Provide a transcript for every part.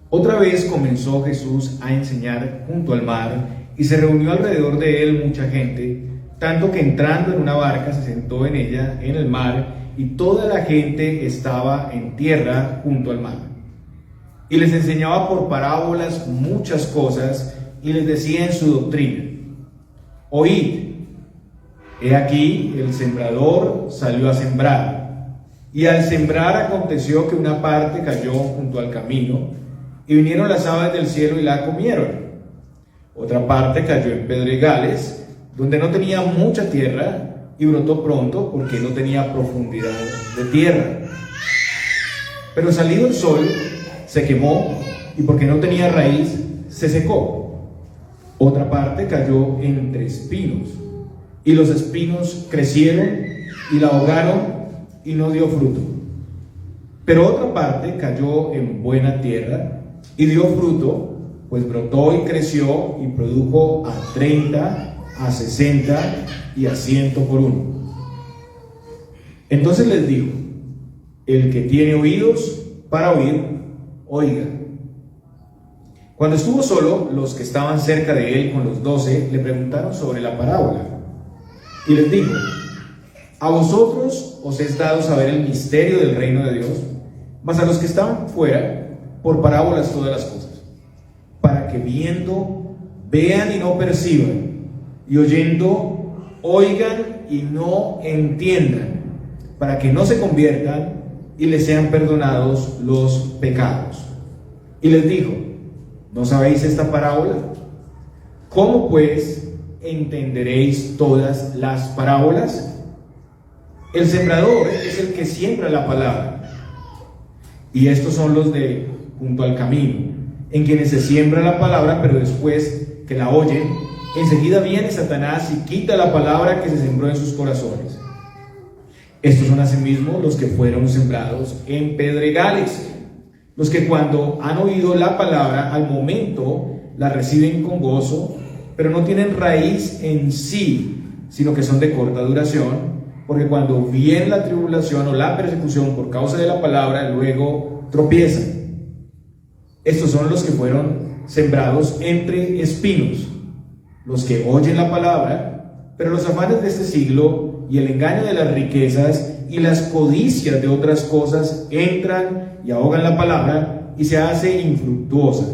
Otra vez comenzó Jesús a enseñar junto al mar, y se reunió alrededor de él mucha gente, tanto que entrando en una barca se sentó en ella en el mar, y toda la gente estaba en tierra junto al mar. Y les enseñaba por parábolas muchas cosas, y les decía en su doctrina: Oíd, he aquí el sembrador salió a sembrar, y al sembrar aconteció que una parte cayó junto al camino, y vinieron las aves del cielo y la comieron. Otra parte cayó en pedregales, donde no tenía mucha tierra, y brotó pronto porque no tenía profundidad de tierra. Pero salido el sol, se quemó, y porque no tenía raíz, se secó. Otra parte cayó entre espinos, y los espinos crecieron y la ahogaron, y no dio fruto. Pero otra parte cayó en buena tierra, y dio fruto, pues brotó y creció, y produjo a 30, a 60 y a 100 por uno. Entonces les dijo: el que tiene oídos para oír, oiga. Cuando estuvo solo, los que estaban cerca de él con los 12 le preguntaron sobre la parábola. Y les dijo: a vosotros os es dado saber el misterio del reino de Dios, mas a los que estaban fuera, por parábolas todas las cosas, para que viendo, vean y no perciban, y oyendo, oigan y no entiendan, para que no se conviertan y les sean perdonados los pecados. Y les dijo: ¿no sabéis esta parábola? ¿Cómo pues entenderéis todas las parábolas? El sembrador es el que siembra la palabra, y estos son los de junto al camino, en quienes se siembra la palabra, pero después que la oyen, enseguida viene Satanás y quita la palabra que se sembró en sus corazones. Estos son asimismo los que fueron sembrados en pedregales, los que cuando han oído la palabra, al momento la reciben con gozo, pero no tienen raíz en sí, sino que son de corta duración, porque cuando viene la tribulación o la persecución por causa de la palabra, luego tropiezan. Estos son los que fueron sembrados entre espinos, los que oyen la palabra, pero los afanes de este siglo y el engaño de las riquezas y las codicias de otras cosas entran y ahogan la palabra y se hace infructuosa.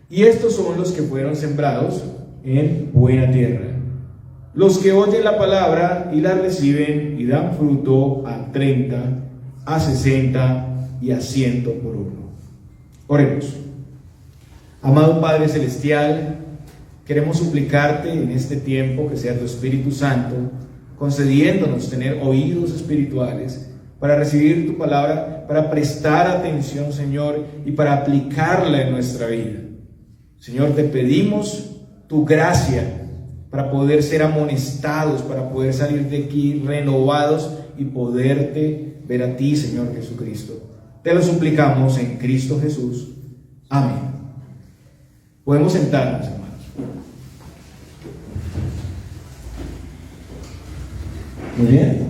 Y estos son los que fueron sembrados en buena tierra, los que oyen la palabra y la reciben y dan fruto a 30, a 60 y a 100 por uno. Oremos. Amado Padre Celestial, queremos suplicarte en este tiempo que sea tu Espíritu Santo concediéndonos tener oídos espirituales para recibir tu palabra, para prestar atención, Señor, y para aplicarla en nuestra vida. Señor, te pedimos tu gracia para poder ser amonestados, para poder salir de aquí renovados y poderte ver a ti, Señor Jesucristo. Te lo suplicamos en Cristo Jesús. Amén. Podemos sentarnos, hermanos. Muy bien.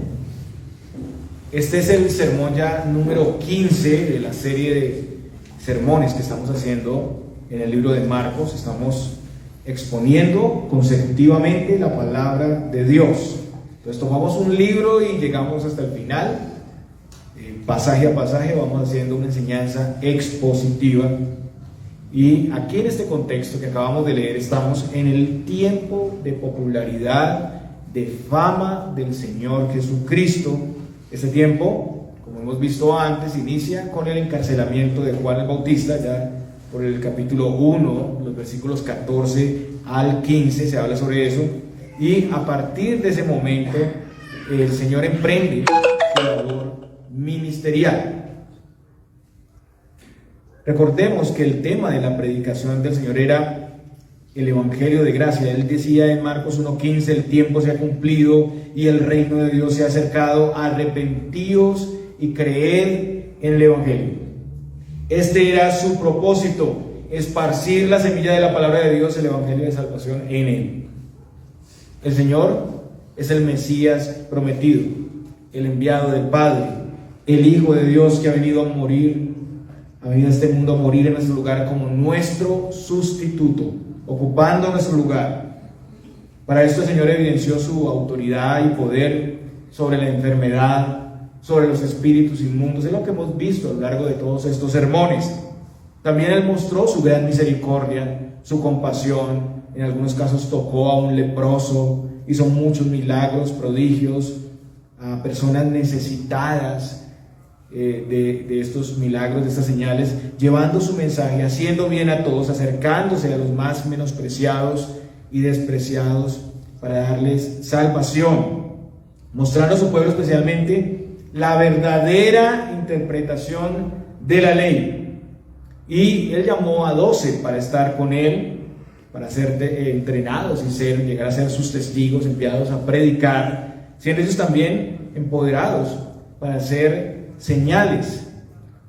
Este es el sermón ya número 15 de la serie de sermones que estamos haciendo en el libro de Marcos. Estamos exponiendo consecutivamente la palabra de Dios. Entonces tomamos un libro y llegamos hasta el final. Pasaje a pasaje vamos haciendo una enseñanza expositiva. Y aquí en este contexto que acabamos de leer estamos en el tiempo de popularidad, de fama del Señor Jesucristo. Este tiempo, como hemos visto antes, inicia con el encarcelamiento de Juan el Bautista, ya por el capítulo 1, los versículos 14 al 15 se habla sobre eso, y a partir de ese momento el Señor emprende su labor ministerial. Recordemos que el tema de la predicación del Señor era el Evangelio de gracia. Él decía en Marcos 1:15: el tiempo se ha cumplido y el reino de Dios se ha acercado, arrepentíos y creed en el Evangelio. Este era su propósito, esparcir la semilla de la palabra de Dios, el Evangelio de salvación en él. El Señor es el Mesías prometido, el enviado del Padre, el Hijo de Dios que ha venido a morir, ha venido a este mundo a morir en nuestro lugar como nuestro sustituto, ocupando nuestro lugar. Para esto el Señor evidenció su autoridad y poder sobre la enfermedad, sobre los espíritus inmundos. Es lo que hemos visto a lo largo de todos estos sermones. También Él mostró su gran misericordia, su compasión. En algunos casos tocó a un leproso, hizo muchos milagros, prodigios a personas necesitadas de estos milagros, de estas señales, llevando su mensaje, haciendo bien a todos, acercándose a los más menospreciados y despreciados para darles salvación, mostrando a su pueblo especialmente la verdadera interpretación de la ley. Y Él llamó a 12 para estar con Él, para ser entrenados y llegar a ser sus testigos, enviados a predicar, siendo ellos también empoderados para hacer señales.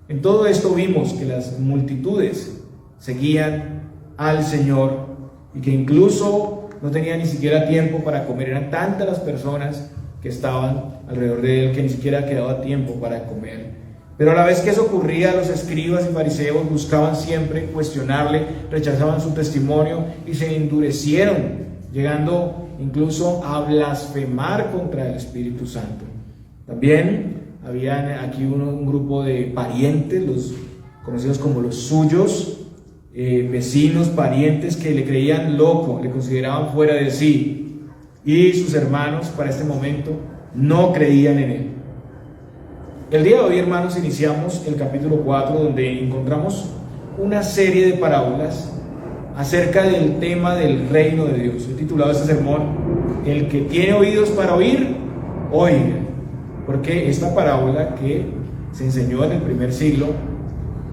En todo esto vimos que las multitudes seguían al Señor y que incluso no tenían ni siquiera tiempo para comer. Eran tantas las personas que estaban alrededor de Él que ni siquiera quedaba tiempo para comer. Pero a la vez que eso ocurría, los escribas y fariseos buscaban siempre cuestionarle, rechazaban su testimonio y se endurecieron, llegando incluso a blasfemar contra el Espíritu Santo. También habían aquí un grupo de parientes, los conocidos como los suyos, vecinos, parientes que le creían loco, le consideraban fuera de sí, y sus hermanos para este momento no creían en Él. El día de hoy, hermanos, iniciamos el capítulo 4, donde encontramos una serie de parábolas acerca del tema del reino de Dios. He titulado este sermón, El que tiene oídos para oír, oiga. Porque esta parábola que se enseñó en el primer siglo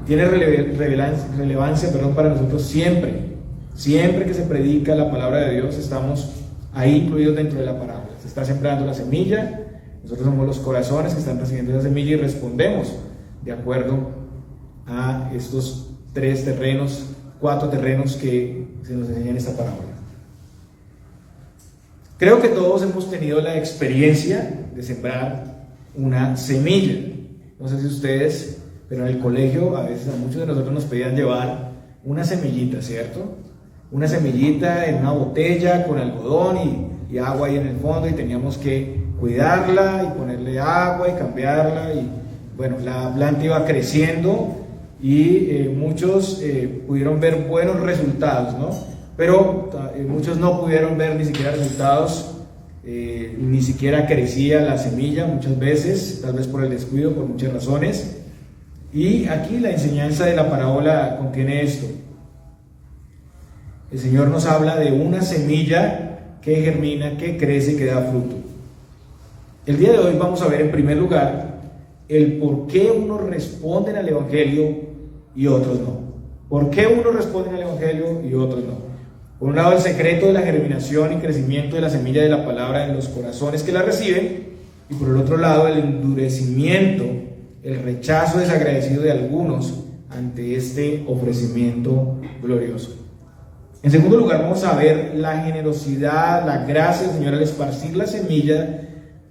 tiene relevancia para nosotros siempre. Siempre que se predica la palabra de Dios, estamos ahí incluidos dentro de la parábola. Se está sembrando la semilla, nosotros somos los corazones que están recibiendo esa semilla y respondemos de acuerdo a estos 4 terrenos que se nos enseñan en esta parábola. Creo que todos hemos tenido la experiencia de sembrar una semilla. No sé si ustedes, pero en el colegio a veces a muchos de nosotros nos pedían llevar una semillita, ¿cierto? Una semillita en una botella con algodón y agua ahí en el fondo, y teníamos que cuidarla y ponerle agua y cambiarla, y bueno, la planta iba creciendo y muchos pudieron ver buenos resultados, ¿no? Pero muchos no pudieron ver ni siquiera resultados. Ni siquiera crecía la semilla muchas veces, tal vez por el descuido, por muchas razones. Y aquí la enseñanza de la parábola contiene esto. El Señor nos habla de una semilla que germina, que crece y que da fruto. El día de hoy vamos a ver en primer lugar el por qué unos responden al Evangelio y otros no. ¿Por qué unos responden al Evangelio y otros no? Por un lado, el secreto de la germinación y crecimiento de la semilla de la palabra en los corazones que la reciben, y por el otro lado, el endurecimiento, el rechazo desagradecido de algunos ante este ofrecimiento glorioso. En segundo lugar, vamos a ver la generosidad, la gracia del Señor al esparcir la semilla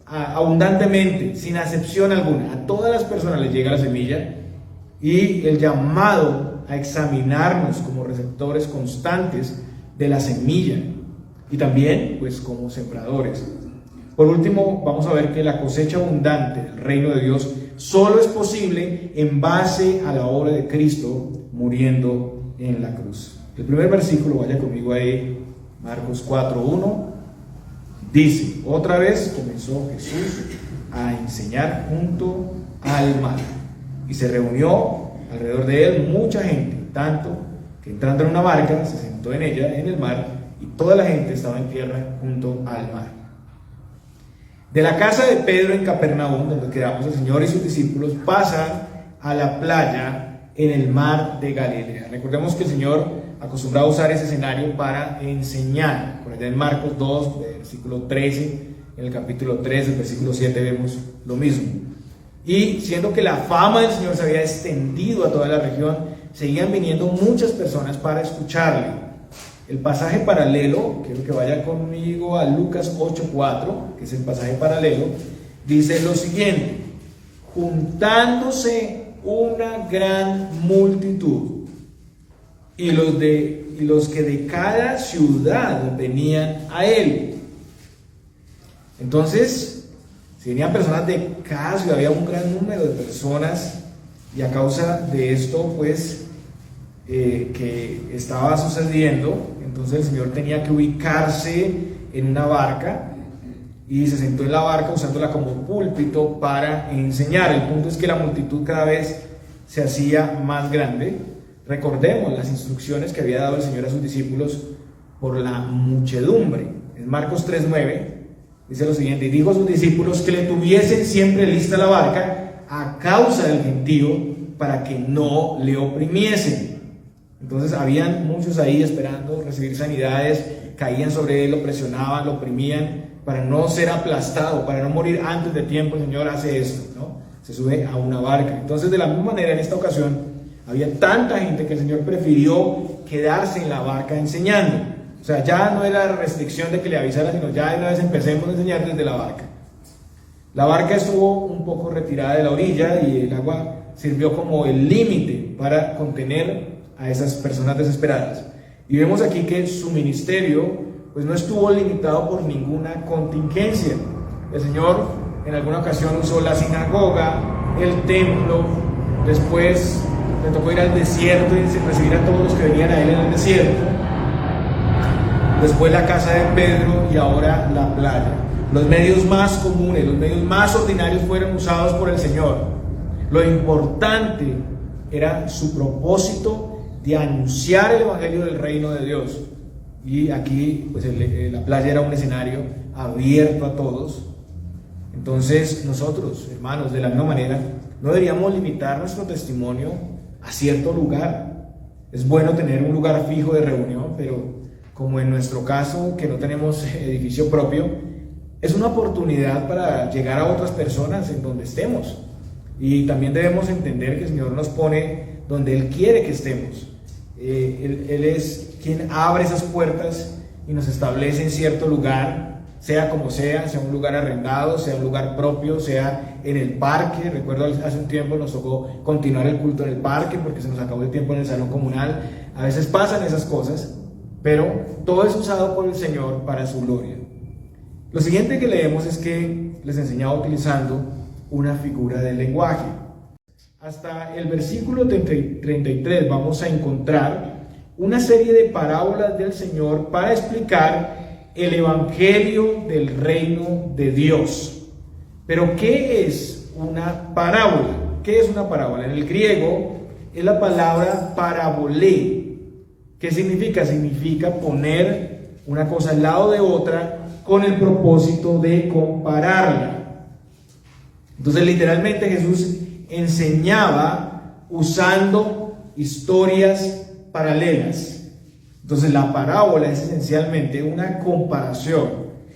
abundantemente, sin acepción alguna. A todas las personas les llega la semilla, y el llamado a examinarnos como receptores constantes de la semilla, y también pues como sembradores. Por último, vamos a ver que la cosecha abundante del reino de Dios solo es posible en base a la obra de Cristo muriendo en la cruz. El primer versículo, vaya conmigo ahí, Marcos 4:1, dice: otra vez comenzó Jesús a enseñar junto al mar, y se reunió alrededor de él mucha gente, tanto que entrando en una barca se sentó en ella, en el mar, y toda la gente estaba en tierra junto al mar. De la casa de Pedro en Capernaum, donde quedamos el Señor y sus discípulos, pasan a la playa en el mar de Galilea. Recordemos que el Señor acostumbraba a usar ese escenario para enseñar. Por allá en Marcos 2, versículo 13, en el capítulo 3, versículo 7 vemos lo mismo. Y siendo que la fama del Señor se había extendido a toda la región, seguían viniendo muchas personas para escucharle. El pasaje paralelo, quiero que vaya conmigo a Lucas 8:4, que es el pasaje paralelo, dice lo siguiente: juntándose una gran multitud, y los que de cada ciudad venían a él. Entonces, si venían personas de cada ciudad, había un gran número de personas, y a causa de esto, pues, que estaba sucediendo, entonces el Señor tenía que ubicarse en una barca, y se sentó en la barca usándola como púlpito para enseñar. El punto es que la multitud cada vez se hacía más grande. Recordemos las instrucciones que había dado el Señor a sus discípulos por la muchedumbre. En Marcos 3:9 dice lo siguiente: y dijo a sus discípulos que le tuviesen siempre lista la barca a causa del gentío, para que no le oprimiesen. Entonces habían muchos ahí esperando recibir sanidades, caían sobre él, lo presionaban, lo oprimían, para no ser aplastado, para no morir antes de tiempo. El Señor hace esto, ¿no? Se sube a una barca. Entonces, de la misma manera, en esta ocasión había tanta gente que el Señor prefirió quedarse en la barca enseñando. O sea, ya no era la restricción de que le avisara, sino ya de una vez empecemos a enseñar desde la barca. La barca estuvo un poco retirada de la orilla y el agua sirvió como el límite para contener a esas personas desesperadas. Y vemos aquí que su ministerio pues no estuvo limitado por ninguna contingencia. El Señor en alguna ocasión usó la sinagoga, el templo, después le tocó ir al desierto y recibir a todos los que venían a él en el desierto, después la casa de Pedro y ahora la playa. Los medios más comunes, los medios más ordinarios fueron usados por el Señor. Lo importante era su propósito de anunciar el evangelio del reino de Dios. Y aquí pues la playa era un escenario abierto a todos. Entonces nosotros, hermanos, de la misma manera, no deberíamos limitar nuestro testimonio a cierto lugar. Es bueno tener un lugar fijo de reunión, pero como en nuestro caso, que no tenemos edificio propio, es una oportunidad para llegar a otras personas en donde estemos. Y también debemos entender que el Señor nos pone donde Él quiere que estemos. Él es quien abre esas puertas y nos establece en cierto lugar, sea como sea un lugar arrendado, sea un lugar propio, sea en el parque. Recuerdo hace un tiempo nos tocó continuar el culto en el parque porque se nos acabó el tiempo en el salón comunal. A veces pasan esas cosas, pero todo es usado por el Señor para su gloria. Lo siguiente que leemos es que les enseñaba utilizando una figura del lenguaje. Hasta el versículo 33 vamos a encontrar una serie de parábolas del Señor para explicar el evangelio del reino de Dios. Pero ¿qué es una parábola? ¿Qué es una parábola? En el griego es la palabra parabolé. ¿Qué significa? Significa poner una cosa al lado de otra con el propósito de compararla. Entonces, literalmente Jesús enseñaba usando historias paralelas. Entonces, la parábola es esencialmente una comparación,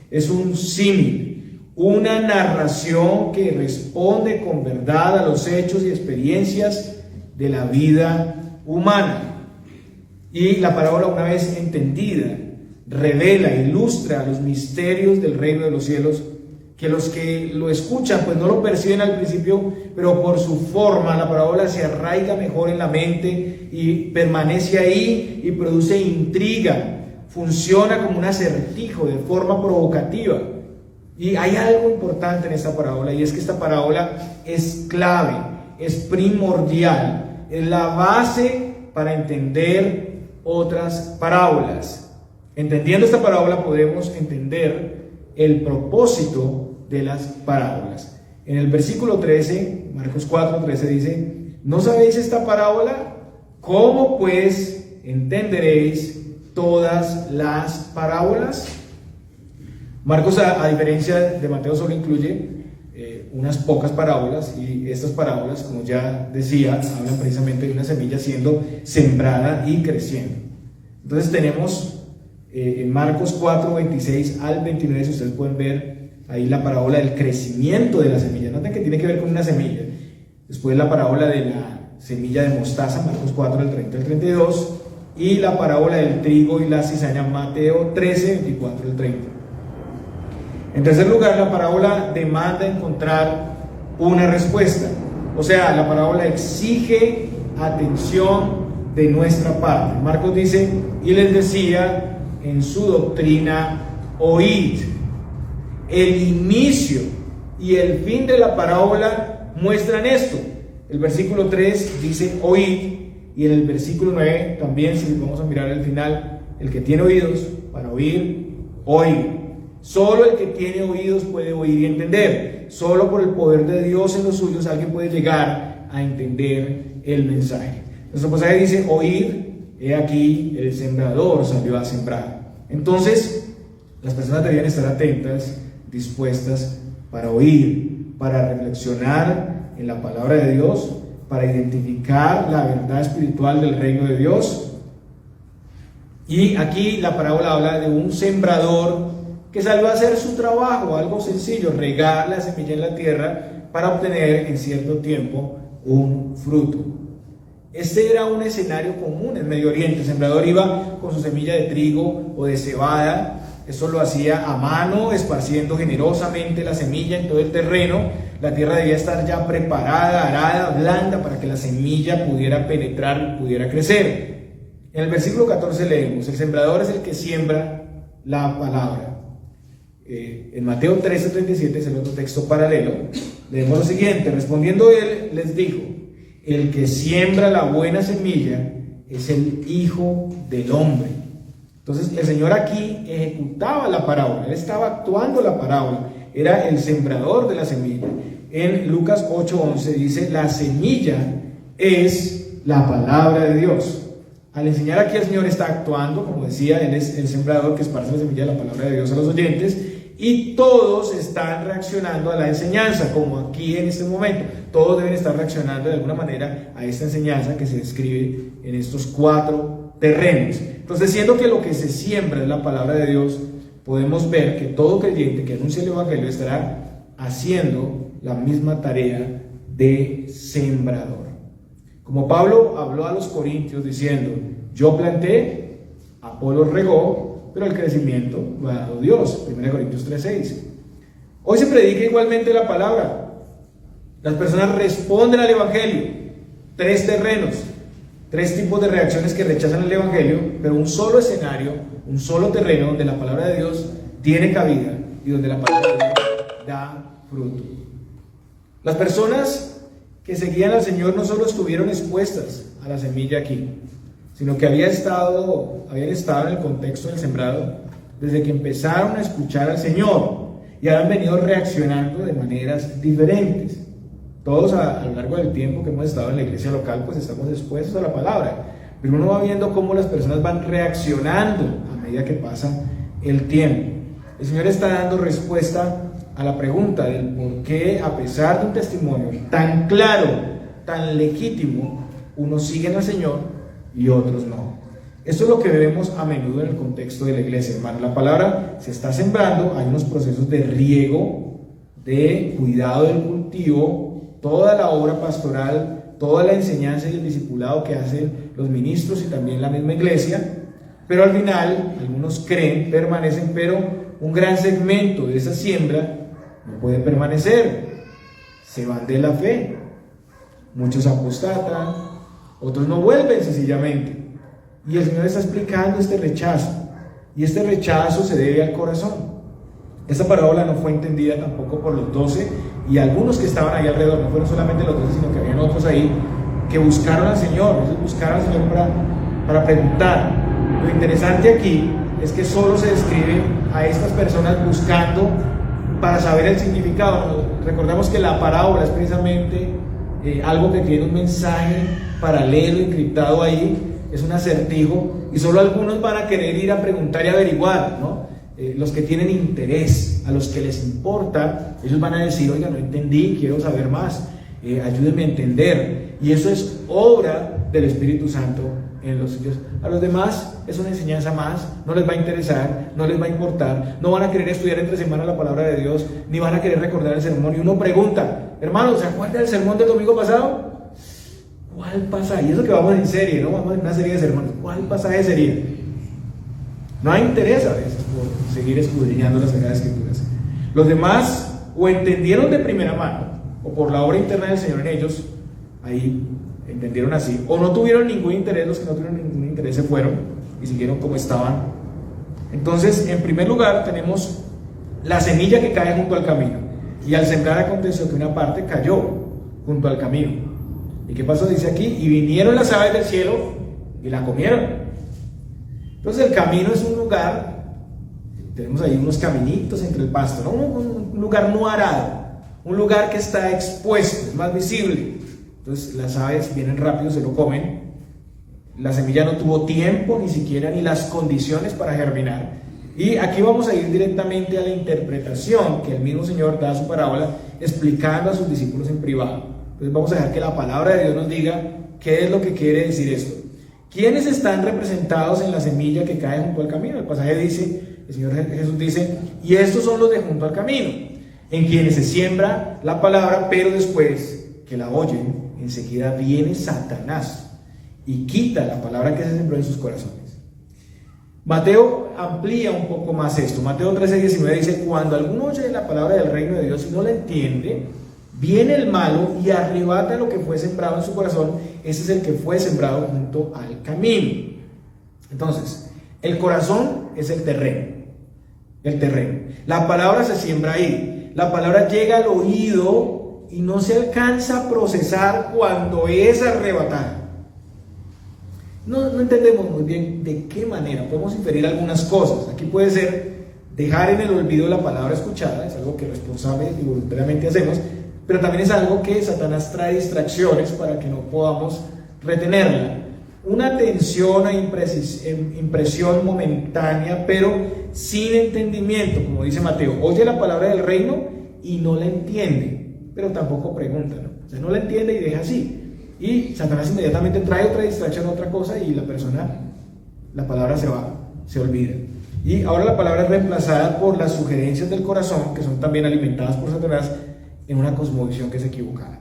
es un símil, una narración que responde con verdad a los hechos y experiencias de la vida humana. Y la parábola, una vez entendida, revela, ilustra los misterios del reino de los cielos, que los que lo escuchan pues no lo perciben al principio, pero por su forma la parábola se arraiga mejor en la mente y permanece ahí y produce intriga, funciona como un acertijo de forma provocativa. Y hay algo importante en esta parábola, y es que esta parábola es clave, es primordial, es la base para entender otras parábolas. Entendiendo esta parábola podemos entender el propósito de las parábolas. En el versículo 13, Marcos 4:13 dice: ¿no sabéis esta parábola? ¿Cómo pues entenderéis todas las parábolas? Marcos, a diferencia de Mateo, solo incluye unas pocas parábolas, y estas parábolas, como ya decía, hablan precisamente de una semilla siendo sembrada y creciendo. Entonces tenemos en Marcos 4, 26 al 29, si ustedes pueden ver ahí la parábola del crecimiento de la semilla. Noten que tiene que ver con una semilla. Después la parábola de la semilla de mostaza, Marcos 4, del 30 al 32, y la parábola del trigo y la cizaña, Mateo 13, 24 al 30. En tercer lugar, la parábola demanda encontrar una respuesta. O sea, la parábola exige atención de nuestra parte. Marcos dice, y les decía en su doctrina, oíd. El inicio y el fin de la parábola muestran esto. El versículo 3 dice, oíd, y en el versículo 9 también, si vamos a mirar el final, el que tiene oídos para oír, oiga. Solo el que tiene oídos puede oír y entender. Solo por el poder de Dios en los suyos alguien puede llegar a entender el mensaje. Nuestro pasaje dice, oír, he aquí el sembrador salió a sembrar. Entonces, las personas deberían estar atentas, dispuestas para oír, para reflexionar en la palabra de Dios, para identificar la verdad espiritual del reino de Dios. Y aquí la parábola habla de un sembrador que salió a hacer su trabajo, algo sencillo, regar la semilla en la tierra para obtener en cierto tiempo un fruto. Este era un escenario común en Medio Oriente. El sembrador iba con su semilla de trigo o de cebada. Eso lo hacía a mano, esparciendo generosamente la semilla en todo el terreno. La tierra debía estar ya preparada, arada, blanda, para que la semilla pudiera penetrar, pudiera crecer. En el versículo 14 leemos, el sembrador es el que siembra la palabra. En Mateo 13:37 es el otro texto paralelo. Leemos lo siguiente, respondiendo él, les dijo, el que siembra la buena semilla es el Hijo del Hombre. Entonces el Señor aquí ejecutaba la parábola, Él estaba actuando la parábola, era el sembrador de la semilla. En Lucas 8:11 dice, la semilla es la palabra de Dios. Al enseñar aquí el Señor está actuando, como decía, Él es el sembrador que esparce la semilla de la palabra de Dios a los oyentes, y todos están reaccionando a la enseñanza, como aquí en este momento. Todos deben estar reaccionando de alguna manera a esta enseñanza que se describe en estos 4 terrenos. Entonces, siendo que lo que se siembra es la palabra de Dios, podemos ver que todo creyente que anuncia el Evangelio estará haciendo la misma tarea de sembrador. Como Pablo habló a los corintios diciendo, yo planté, Apolo regó, pero el crecimiento lo ha dado Dios. 1 Corintios 3:6. Hoy se predica igualmente la palabra. Las personas responden al Evangelio. 3 terrenos, 3 tipos de reacciones que rechazan el Evangelio, pero un solo escenario, un solo terreno donde la palabra de Dios tiene cabida y donde la palabra de Dios da fruto. Las personas que seguían al Señor no solo estuvieron expuestas a la semilla aquí, sino que habían estado en el contexto del sembrado desde que empezaron a escuchar al Señor y han venido reaccionando de maneras diferentes. Todos a lo largo del tiempo que hemos estado en la iglesia local, pues estamos expuestos a la palabra, pero uno va viendo cómo las personas van reaccionando a medida que pasa el tiempo. El Señor está dando respuesta a la pregunta del por qué, a pesar de un testimonio tan claro, tan legítimo, unos siguen al Señor y otros no. Esto es lo que vemos a menudo en el contexto de la iglesia, hermano. La palabra se está sembrando, hay unos procesos de riego, de cuidado del cultivo, toda la obra pastoral, toda la enseñanza y el discipulado que hacen los ministros y también la misma iglesia, pero al final, algunos creen, permanecen, pero un gran segmento de esa siembra no puede permanecer, se van de la fe, muchos apostatan, otros no vuelven sencillamente, y el Señor está explicando este rechazo, y este rechazo se debe al corazón. Esta parábola no fue entendida tampoco por los 12 y algunos que estaban ahí alrededor, no fueron solamente los 12, sino que habían otros ahí que buscaron al Señor, ellos buscaron al Señor para preguntar. Lo interesante aquí es que solo se describe a estas personas buscando para saber el significado. Recordamos que la parábola es precisamente algo que tiene un mensaje paralelo, encriptado ahí, es un acertijo, y solo algunos van a querer ir a preguntar y averiguar, ¿no? Los que tienen interés, a los que les importa, ellos van a decir, oiga, no entendí, quiero saber más, ayúdenme a entender, y eso es obra del Espíritu Santo en los suyos. A los demás es una enseñanza más, no les va a interesar, no les va a importar, no van a querer estudiar entre semana la palabra de Dios, ni van a querer recordar el sermón. Y uno pregunta, hermano, ¿se acuerda del sermón del domingo pasado? ¿Cuál pasaje? Y eso que vamos en serie, ¿no? Vamos en una serie de sermones. ¿Cuál pasaje sería? No hay interés a veces por seguir escudriñando las Sagradas Escrituras. Los demás o entendieron de primera mano, o por la obra interna del Señor en ellos, ahí entendieron así, o no tuvieron ningún interés, los que no tuvieron ningún interés se fueron y siguieron como estaban. Entonces, en primer lugar, tenemos la semilla que cae junto al camino, y al sembrar aconteció que una parte cayó junto al camino. ¿Y qué pasó? Dice aquí, y vinieron las aves del cielo y la comieron. Entonces el camino es un lugar, tenemos ahí unos caminitos entre el pasto, ¿no? Un lugar no arado, un lugar que está expuesto, es más visible. Entonces las aves vienen rápido, se lo comen. La semilla no tuvo tiempo, ni siquiera ni las condiciones para germinar. Y aquí vamos a ir directamente a la interpretación que el mismo Señor da a su parábola, explicando a sus discípulos en privado. Entonces vamos a dejar que la palabra de Dios nos diga qué es lo que quiere decir esto. ¿Quiénes están representados en la semilla que cae junto al camino? El pasaje dice, el Señor Jesús dice, y estos son los de junto al camino, en quienes se siembra la palabra, pero después que la oyen, enseguida viene Satanás y quita la palabra que se sembró en sus corazones. Mateo amplía un poco más esto. Mateo 13:19 dice, cuando alguno oye la palabra del reino de Dios y no la entiende, viene el malo y arrebata lo que fue sembrado en su corazón. Ese es el que fue sembrado junto al camino. Entonces, el corazón es el terreno. El terreno. La palabra se siembra ahí. La palabra llega al oído y no se alcanza a procesar cuando es arrebatada. No entendemos muy bien de qué manera. Podemos inferir algunas cosas. Aquí puede ser dejar en el olvido la palabra escuchada. Es algo que responsable y voluntariamente hacemos. Pero también es algo que Satanás trae distracciones para que no podamos retenerla. Una tensión e impresión momentánea, pero sin entendimiento, como dice Mateo. Oye la palabra del reino y no la entiende, pero tampoco pregunta, ¿no? O sea, no la entiende y deja así. Y Satanás inmediatamente trae otra distracción, otra cosa, y la palabra se olvida. Y ahora la palabra es reemplazada por las sugerencias del corazón, que son también alimentadas por Satanás, en una cosmovisión que es equivocada.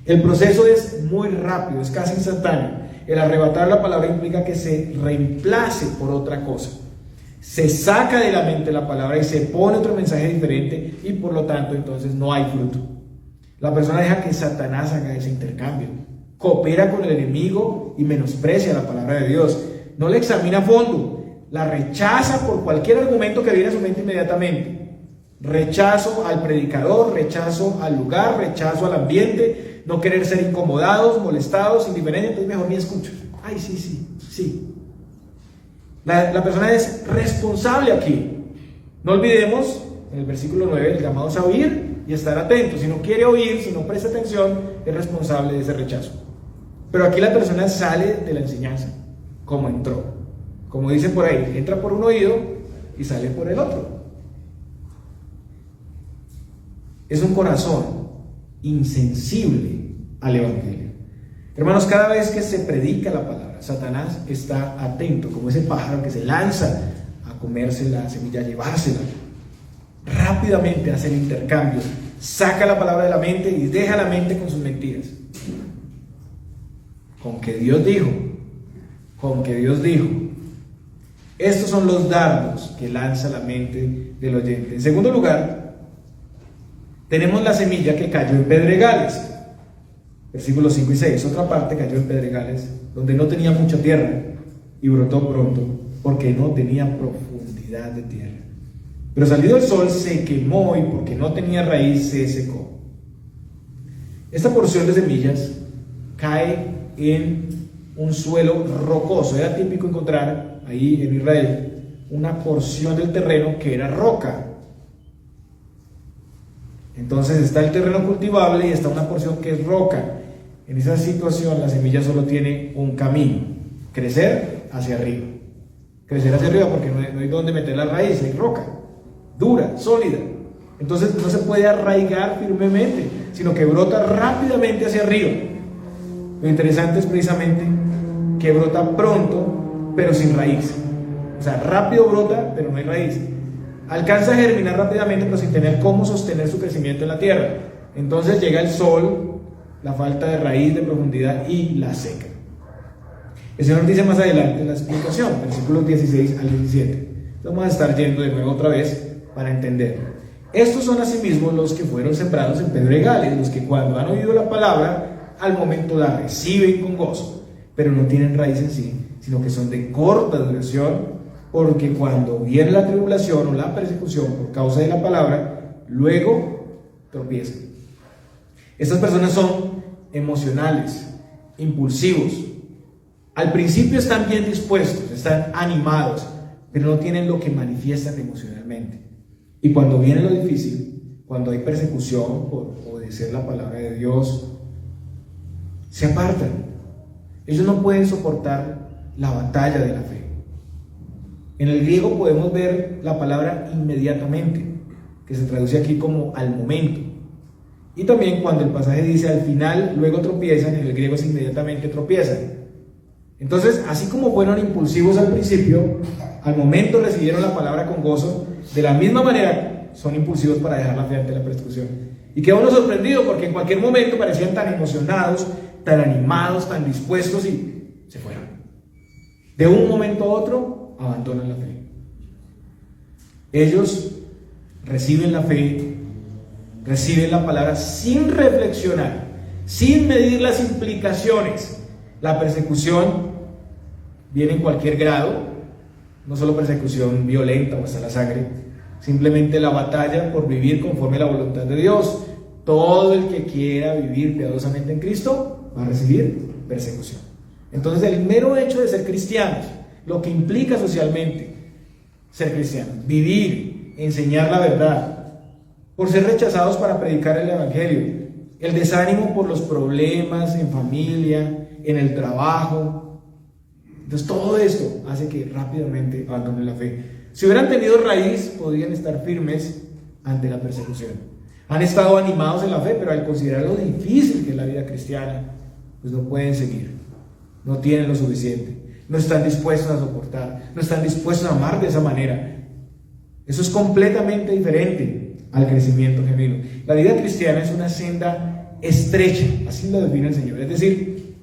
El proceso es muy rápido, es casi instantáneo. El arrebatar la palabra implica que se reemplace por otra cosa. Se saca de la mente la palabra y se pone otro mensaje diferente, y por lo tanto entonces no hay fruto. La persona deja que Satanás haga ese intercambio, coopera con el enemigo y menosprecia la palabra de Dios. No la examina a fondo, la rechaza por cualquier argumento que viene a su mente inmediatamente. Rechazo al predicador, rechazo al lugar, rechazo al ambiente, no querer ser incomodados, molestados, indiferentes, entonces mejor ni escucho. Ay, sí. La persona es responsable aquí. No olvidemos, en el versículo 9, el llamado es a oír y estar atento. Si no quiere oír, si no presta atención, es responsable de ese rechazo. Pero aquí la persona sale de la enseñanza, como entró. Como dicen por ahí, entra por un oído y sale por el otro. Es un corazón insensible al Evangelio. Hermanos, cada vez que se predica la palabra, Satanás está atento, como ese pájaro que se lanza a comerse la semilla, a llevársela. Rápidamente hace el intercambio, saca la palabra de la mente y deja la mente con sus mentiras. Con que Dios dijo. Estos son los dardos que lanza la mente del oyente. En segundo lugar, tenemos la semilla que cayó en pedregales. Versículos 5 y 6. Otra parte cayó en pedregales, donde no tenía mucha tierra, y brotó pronto, porque no tenía profundidad de tierra. Pero salido el sol se quemó, y porque no tenía raíz se secó. Esta porción de semillas cae en un suelo rocoso. Era típico encontrar ahí en Israel una porción del terreno que era roca. Entonces está el terreno cultivable y está una porción que es roca. En esa situación la semilla solo tiene un camino: crecer hacia arriba. Crecer hacia arriba porque no hay donde meter la raíz, hay roca, dura, sólida. Entonces no se puede arraigar firmemente, sino que brota rápidamente hacia arriba. Lo interesante es precisamente que brota pronto, pero sin raíz. O sea, rápido brota, pero no hay raíz. Alcanza a germinar rápidamente, pero sin tener cómo sostener su crecimiento en la tierra. Entonces llega el sol, la falta de raíz, de profundidad, y la seca. El Señor dice más adelante en la explicación, versículos 16 al 17. Vamos a estar yendo de nuevo otra vez para entenderlo. Estos son asimismo los que fueron sembrados en pedregales, los que cuando han oído la palabra, al momento la reciben con gozo, pero no tienen raíz en sí, sino que son de corta duración, porque cuando viene la tribulación o la persecución por causa de la palabra, luego tropiezan. Estas personas son emocionales, impulsivos. Al principio están bien dispuestos, están animados, pero no tienen lo que manifiestan emocionalmente. Y cuando viene lo difícil, cuando hay persecución por obedecer la palabra de Dios, se apartan. Ellos no pueden soportar la batalla de la fe. En el griego podemos ver la palabra inmediatamente, que se traduce aquí como al momento. Y también cuando el pasaje dice al final, luego tropiezan, en el griego es inmediatamente tropiezan. Entonces, así como fueron impulsivos al principio, al momento recibieron la palabra con gozo, de la misma manera son impulsivos para dejar la fe ante la persecución. Y queda uno sorprendido porque en cualquier momento parecían tan emocionados, tan animados, tan dispuestos y se fueron. De un momento a otro, abandonan la fe. Ellos reciben la fe, reciben la palabra sin reflexionar, sin medir las implicaciones. La persecución viene en cualquier grado, no solo persecución violenta o hasta la sangre, simplemente la batalla por vivir conforme a la voluntad de Dios. Todo el que quiera vivir piadosamente en Cristo va a recibir persecución. Entonces, el mero hecho de ser cristianos, lo que implica socialmente ser cristianos, vivir, enseñar la verdad, por ser rechazados para predicar el evangelio, el desánimo por los problemas en familia, en el trabajo. Entonces todo esto hace que rápidamente abandonen la fe. Si hubieran tenido raíz, podrían estar firmes ante la persecución. Han estado animados en la fe, pero al considerar lo difícil que es la vida cristiana, pues no pueden seguir, no tienen lo suficiente, no están dispuestos a soportar, no están dispuestos a amar de esa manera. Eso es completamente diferente al crecimiento genuino. La vida cristiana es una senda estrecha, así lo define el Señor. Es decir,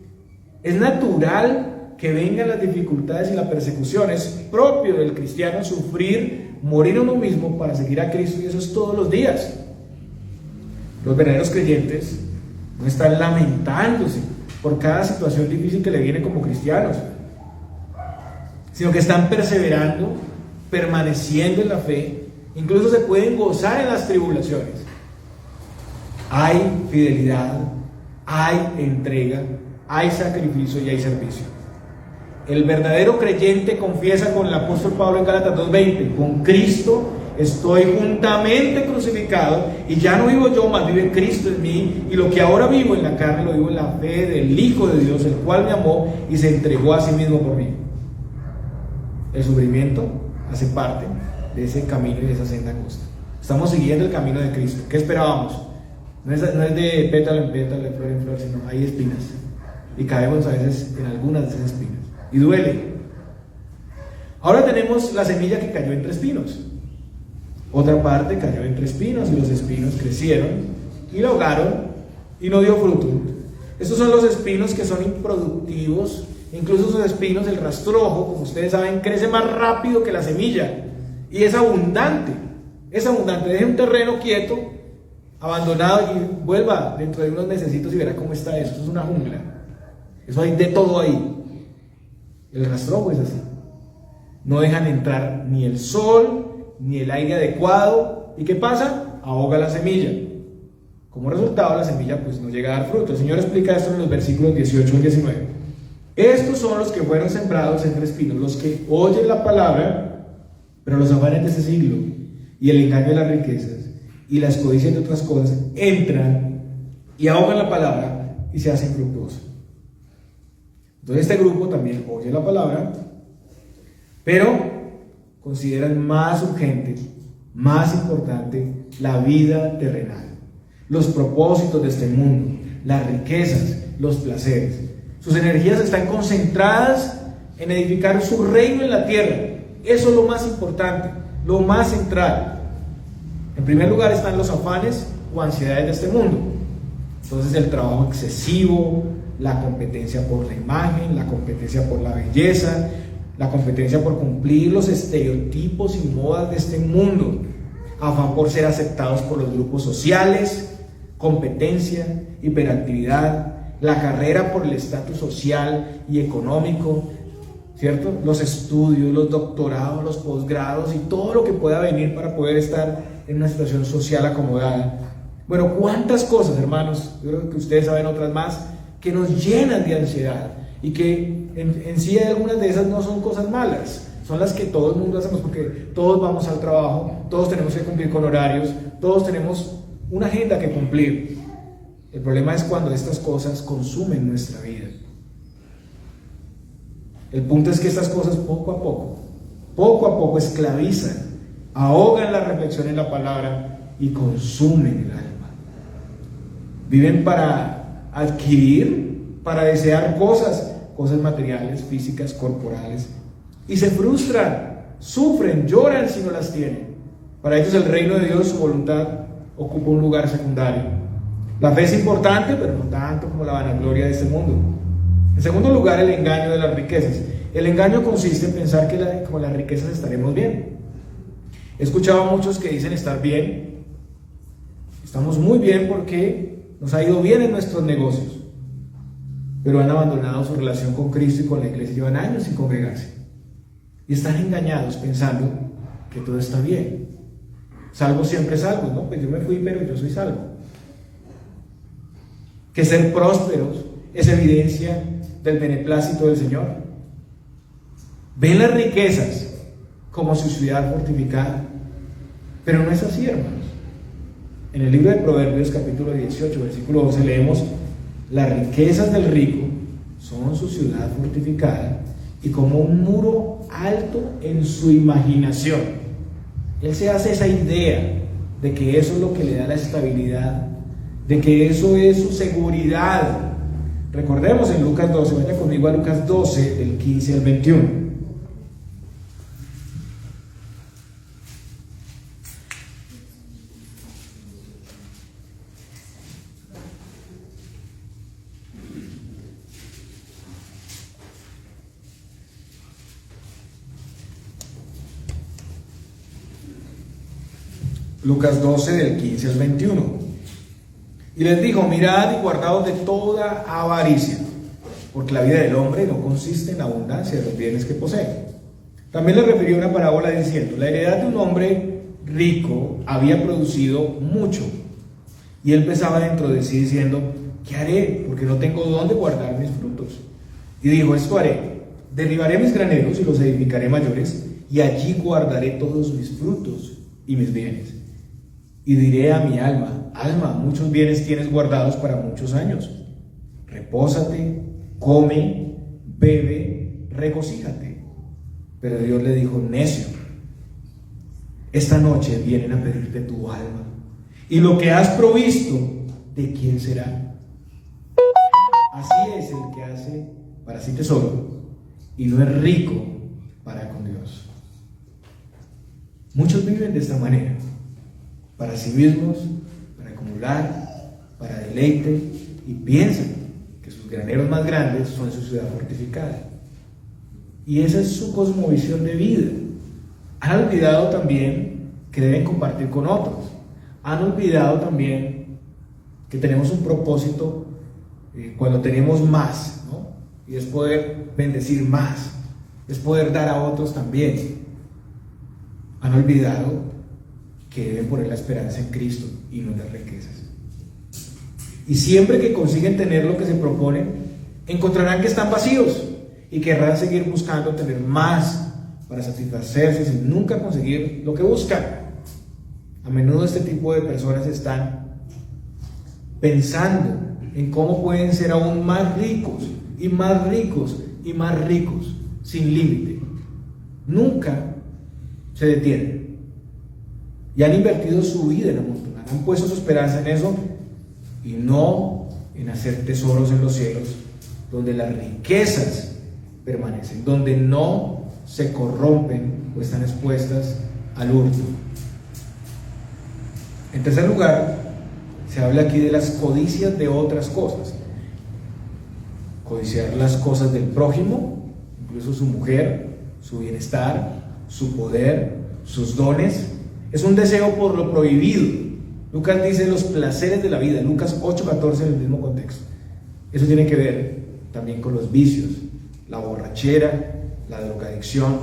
es natural que vengan las dificultades y la persecución. Es propio del cristiano sufrir, morir a uno mismo para seguir a Cristo, y eso es todos los días. Los verdaderos creyentes no están lamentándose por cada situación difícil que le viene como cristianos, sino que están perseverando, permaneciendo en la fe. Incluso se pueden gozar en las tribulaciones. Hay fidelidad, hay entrega, hay sacrificio y hay servicio. El verdadero creyente confiesa con el apóstol Pablo en Gálatas 2:20: con Cristo estoy juntamente crucificado, y ya no vivo yo, mas vive Cristo en mí, y lo que ahora vivo en la carne lo vivo en la fe del Hijo de Dios, el cual me amó y se entregó a sí mismo por mí. El sufrimiento hace parte de ese camino y de esa senda angosta. Estamos siguiendo el camino de Cristo. ¿Qué esperábamos? No es de pétalo en pétalo, de flor en flor, sino hay espinas. Y caemos a veces en algunas de esas espinas. Y duele. Ahora tenemos la semilla que cayó entre espinos. Otra parte cayó entre espinos, y los espinos crecieron y la ahogaron y no dio fruto. Estos son los espinos que son improductivos. Incluso esos espinos, el rastrojo, como ustedes saben, crece más rápido que la semilla y es abundante. Es abundante. Deje un terreno quieto, abandonado, y vuelva dentro de unos mesecitos y verá cómo está eso. Eso es una jungla. Eso hay de todo ahí. El rastrojo es así. No dejan entrar ni el sol, ni el aire adecuado. ¿Y qué pasa? Ahoga la semilla. Como resultado, la semilla pues no llega a dar fruto. El Señor explica esto en los versículos 18 y 19. Estos son los que fueron sembrados entre espinos, los que oyen la palabra, pero los afanes de este siglo y el engaño de las riquezas y las codicias de otras cosas entran y ahogan la palabra y se hacen fructuosos. Entonces este grupo también oye la palabra, pero consideran más urgente, más importante la vida terrenal, los propósitos de este mundo, las riquezas, los placeres. Sus energías están concentradas en edificar su reino en la tierra. Eso es lo más importante, lo más central. En primer lugar están los afanes o ansiedades de este mundo. Entonces el trabajo excesivo, la competencia por la imagen, la competencia por la belleza, la competencia por cumplir los estereotipos y modas de este mundo, afán por ser aceptados por los grupos sociales, competencia, hiperactividad, la carrera por el estatus social y económico, ¿cierto? Los estudios, los doctorados, los posgrados y todo lo que pueda venir para poder estar en una situación social acomodada. Bueno, cuántas cosas, hermanos, yo creo que ustedes saben otras más, que nos llenan de ansiedad y que en sí algunas de esas no son cosas malas, son las que todo el mundo hacemos porque todos vamos al trabajo, todos tenemos que cumplir con horarios, todos tenemos una agenda que cumplir. El problema es cuando estas cosas consumen nuestra vida. El punto es que estas cosas poco a poco esclavizan, ahogan la reflexión en la palabra y consumen el alma. Viven para adquirir, para desear cosas materiales, físicas, corporales, y se frustran, sufren, lloran si no las tienen. Para ellos el reino de Dios, su voluntad, ocupa un lugar secundario. La fe es importante, pero no tanto como la vanagloria de este mundo. En segundo lugar, el engaño de las riquezas. El engaño consiste en pensar que con las riquezas estaremos bien. He escuchado a muchos que dicen estar bien. Estamos muy bien porque nos ha ido bien en nuestros negocios, pero han abandonado su relación con Cristo y con la iglesia, llevan años sin congregarse y están engañados pensando que todo está bien. Salvo siempre salvo, ¿no? Pues yo me fui, pero yo soy salvo. Que ser prósperos es evidencia del beneplácito del Señor. Ven las riquezas como su ciudad fortificada, pero no es así, hermanos. En el libro de Proverbios, capítulo 18, versículo 12, leemos: las riquezas del rico son su ciudad fortificada y como un muro alto en su imaginación. Él se hace esa idea de que eso es lo que le da la estabilidad, de que eso es su seguridad. Recordemos en Lucas 12, vaya conmigo a Lucas 12, del 15 al 21. Lucas 12, del 15 al 21. Y les dijo: mirad y guardaos de toda avaricia, porque la vida del hombre no consiste en la abundancia de los bienes que posee. También le refirió una parábola diciendo: la heredad de un hombre rico había producido mucho, y él pensaba dentro de sí diciendo: ¿qué haré? Porque no tengo dónde guardar mis frutos. Y dijo: esto haré, derribaré mis graneros y los edificaré mayores, y allí guardaré todos mis frutos y mis bienes. Y diré a mi alma: alma, muchos bienes tienes guardados para muchos años. Repósate, come, bebe, regocíjate. Pero Dios le dijo: necio, esta noche vienen a pedirte tu alma, y lo que has provisto, ¿de quién será? Así es el que hace para sí tesoro y no es rico para con Dios. Muchos viven de esta manera, para sí mismos, para acumular, para deleite, y piensan que sus graneros más grandes son su ciudad fortificada. Y esa es su cosmovisión de vida. Han olvidado también que deben compartir con otros. Han olvidado también que tenemos un propósito cuando tenemos más, ¿no? Y es poder bendecir más, es poder dar a otros también. Han olvidado que deben poner la esperanza en Cristo y no en las riquezas. Y siempre que consiguen tener lo que se proponen, encontrarán que están vacíos y querrán seguir buscando tener más para satisfacerse sin nunca conseguir lo que buscan. A menudo este tipo de personas están pensando en cómo pueden ser aún más ricos y más ricos y más ricos sin límite. Nunca se detienen. Y han invertido su vida en amontonar, han puesto su esperanza en eso y no en hacer tesoros en los cielos, donde las riquezas permanecen, donde no se corrompen o están expuestas al hurto. En tercer lugar, se habla aquí de las codicias de otras cosas. Codiciar las cosas del prójimo, incluso su mujer, su bienestar, su poder, sus dones. Es un deseo por lo prohibido. Lucas dice los placeres de la vida, Lucas 8:14 en el mismo contexto. Eso tiene que ver también con los vicios, la borrachera, la drogadicción,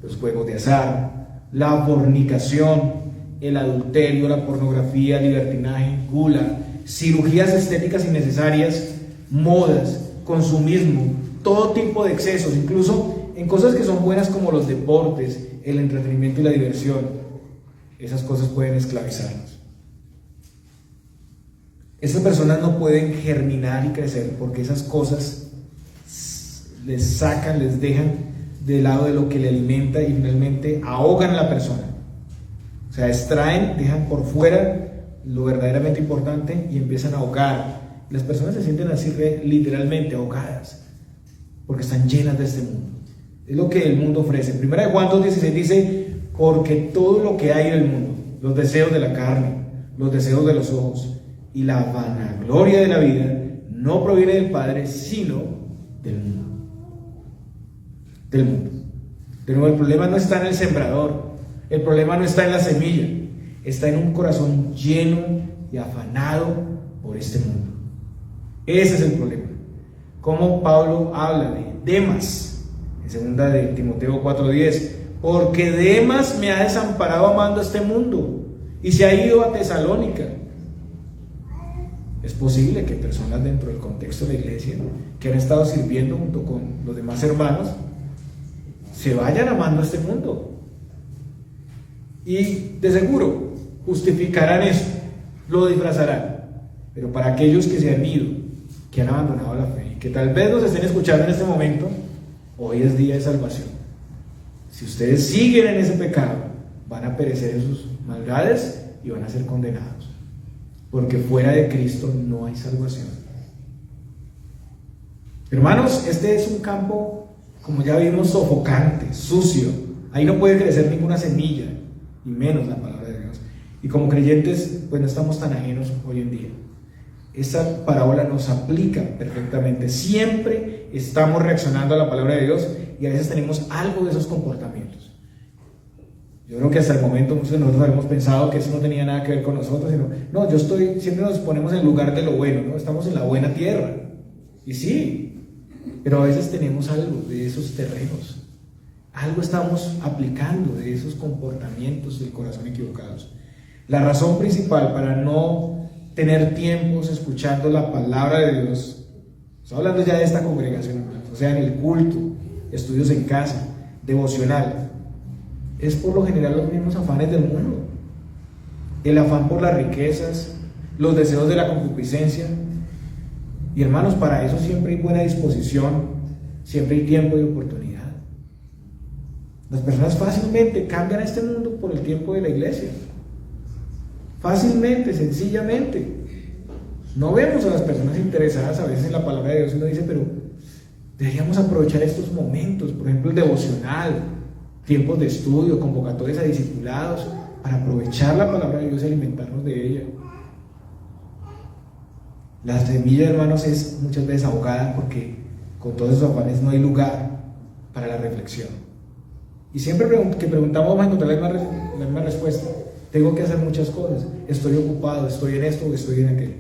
los juegos de azar, la fornicación, el adulterio, la pornografía, el libertinaje, gula, cirugías estéticas innecesarias, modas, consumismo, todo tipo de excesos, incluso en cosas que son buenas como los deportes, el entretenimiento y la diversión. Esas cosas pueden esclavizarnos. Esas personas no pueden germinar y crecer porque esas cosas les sacan, les dejan del lado de lo que le alimenta y finalmente ahogan a la persona. O sea, extraen, dejan por fuera lo verdaderamente importante y empiezan a ahogar. Las personas se sienten así literalmente ahogadas porque están llenas de este mundo. Es lo que el mundo ofrece. Primera de Juan 2:16 dice: porque todo lo que hay en el mundo, los deseos de la carne, los deseos de los ojos y la vanagloria de la vida, no proviene del Padre, sino del mundo. Del mundo. De nuevo, el problema no está en el sembrador, el problema no está en la semilla, está en un corazón lleno y afanado por este mundo. Ese es el problema. Como Pablo habla de Demas, en 2 de Timoteo 4:10, porque Demas me ha desamparado amando este mundo y se ha ido a Tesalónica. Es posible que personas dentro del contexto de la iglesia que han estado sirviendo junto con los demás hermanos se vayan amando este mundo y de seguro justificarán eso, lo disfrazarán. Pero para aquellos que se han ido, que han abandonado la fe y que tal vez nos estén escuchando en este momento, hoy es día de salvación. Si ustedes siguen en ese pecado, van a perecer en sus maldades y van a ser condenados, porque fuera de Cristo no hay salvación. Hermanos, este es un campo, como ya vimos, sofocante, sucio. Ahí no puede crecer ninguna semilla, y menos la palabra de Dios. Y como creyentes, pues no estamos tan ajenos hoy en día. Esta parábola nos aplica perfectamente. Siempre estamos reaccionando a la palabra de Dios y a veces tenemos algo de esos comportamientos. Yo creo que hasta el momento muchos de nosotros habíamos pensado que eso no tenía nada que ver con nosotros, sino, no, siempre nos ponemos en lugar de lo bueno, ¿no? Estamos en la buena tierra. Y sí, pero a veces tenemos algo de esos terrenos. Algo estamos aplicando de esos comportamientos del corazón equivocados. La razón principal para no tener tiempos escuchando la palabra de Dios, estoy hablando ya de esta congregación, o sea, en el culto, estudios en casa, devocional, es por lo general los mismos afanes del mundo. El afán por las riquezas, los deseos de la concupiscencia. Y hermanos, para eso siempre hay buena disposición, siempre hay tiempo y oportunidad. Las personas fácilmente cambian a este mundo por el tiempo de la iglesia. Fácilmente, sencillamente. No vemos a las personas interesadas a veces en la palabra de Dios y uno dice, pero deberíamos aprovechar estos momentos, por ejemplo el devocional, tiempos de estudio, convocatorias a discipulados, para aprovechar la palabra de Dios y alimentarnos de ella. La semilla, hermanos, es muchas veces ahogada porque con todos esos afanes no hay lugar para la reflexión. Y siempre que preguntamos vamos a encontrar la misma respuesta. Tengo que hacer muchas cosas, estoy ocupado, estoy en esto o estoy en aquello.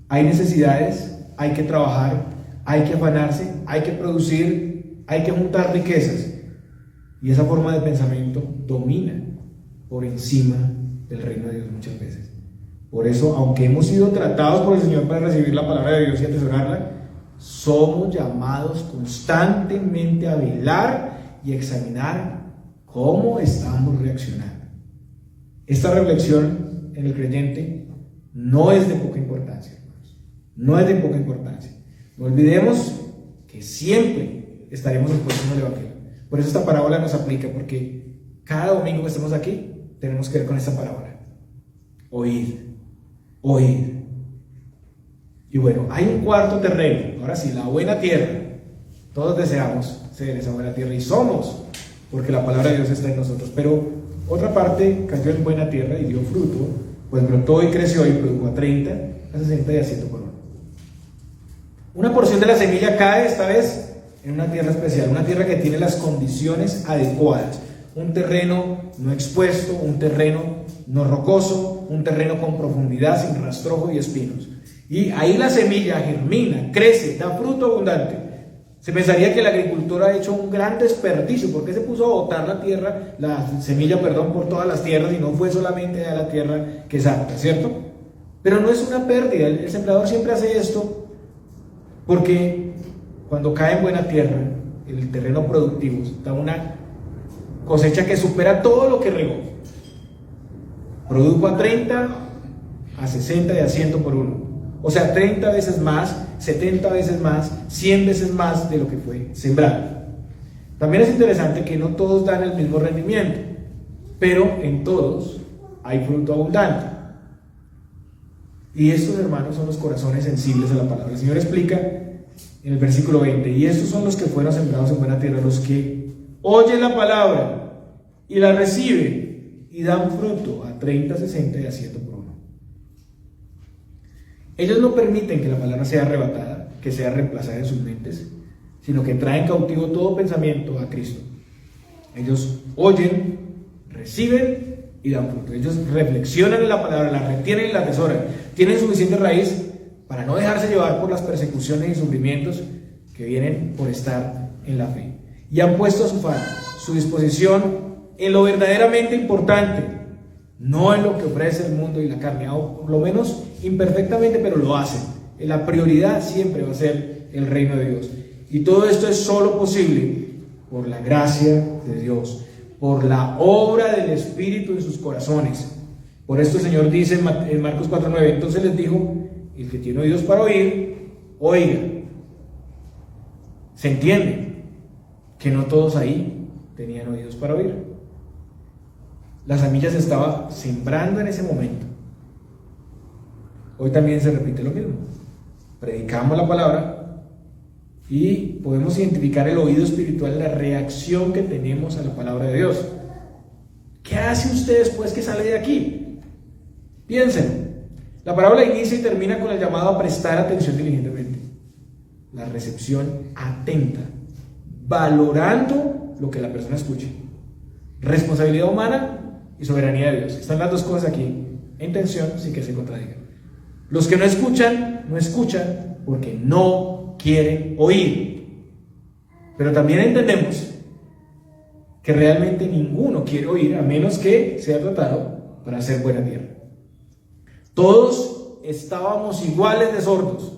Hay necesidades, hay que trabajar, hay que afanarse, hay que producir, hay que juntar riquezas. Y esa forma de pensamiento domina por encima del reino de Dios muchas veces. Por eso, aunque hemos sido tratados por el Señor para recibir la palabra de Dios y atesorarla, somos llamados constantemente a velar y examinar cómo estamos reaccionando. Esta reflexión en el creyente no es de poca importancia, hermanos. No es de poca importancia. No olvidemos que siempre estaremos expuestos al Evangelio. Por eso esta parábola nos aplica, porque cada domingo que estemos aquí tenemos que ver con esta parábola. Oíd. Y bueno, hay un cuarto terreno. Ahora sí, la buena tierra. Todos deseamos ser esa buena tierra y somos, porque la palabra de Dios está en nosotros. Pero otra parte cayó en buena tierra y dio fruto, pues brotó y creció y produjo a 30, a 60 y a 100 por uno. Una porción de la semilla cae esta vez en una tierra especial, una tierra que tiene las condiciones adecuadas. Un terreno no expuesto, un terreno no rocoso, un terreno con profundidad, sin rastrojo y espinos. Y ahí la semilla germina, crece, da fruto abundante. Se pensaría que el agricultor ha hecho un gran desperdicio. ¿Por qué se puso a botar la semilla, por todas las tierras y no fue solamente a la tierra que salta, ¿cierto? Pero no es una pérdida. El sembrador siempre hace esto porque cuando cae en buena tierra, el terreno productivo da una cosecha que supera todo lo que regó. Produjo a 30, a 60 y a 100 por uno. O sea, 30 veces más, 70 veces más, 100 veces más de lo que fue sembrado. También es interesante que no todos dan el mismo rendimiento, pero en todos hay fruto abundante. Y estos, hermanos, son los corazones sensibles a la palabra. El Señor explica en el versículo 20: y estos son los que fueron sembrados en buena tierra, los que oyen la palabra y la reciben y dan fruto a 30, 60 y a 100 por uno. Ellos no permiten que la palabra sea arrebatada, que sea reemplazada en sus mentes, sino que traen cautivo todo pensamiento a Cristo. Ellos oyen, reciben y dan fruto. Ellos reflexionan en la palabra, la retienen y la atesoran. Tienen suficiente raíz para no dejarse llevar por las persecuciones y sufrimientos que vienen por estar en la fe. Y han puesto su disposición en lo verdaderamente importante, no en lo que ofrece el mundo y la carne, o por lo menos imperfectamente, pero lo hacen. La prioridad siempre va a ser el reino de Dios. Y todo esto es solo posible por la gracia de Dios, por la obra del Espíritu en sus corazones. Por esto el Señor dice en Marcos 4:9: entonces les dijo, el que tiene oídos para oír, oiga. Se entiende que no todos ahí tenían oídos para oír. La semilla se estaba sembrando en ese momento. Hoy también se repite lo mismo. Predicamos la palabra y podemos identificar el oído espiritual, la reacción que tenemos a la palabra de Dios. ¿Qué hace usted después que sale de aquí? Piensen. La parábola inicia y termina con el llamado a prestar atención diligentemente. La recepción atenta, valorando lo que la persona escuche. Responsabilidad humana y soberanía de Dios. Están las dos cosas aquí en tensión sin que se contradigan. Los que no escuchan porque no quieren oír. Pero también entendemos que realmente ninguno quiere oír a menos que sea tratado para hacer buena tierra. Todos estábamos iguales de sordos.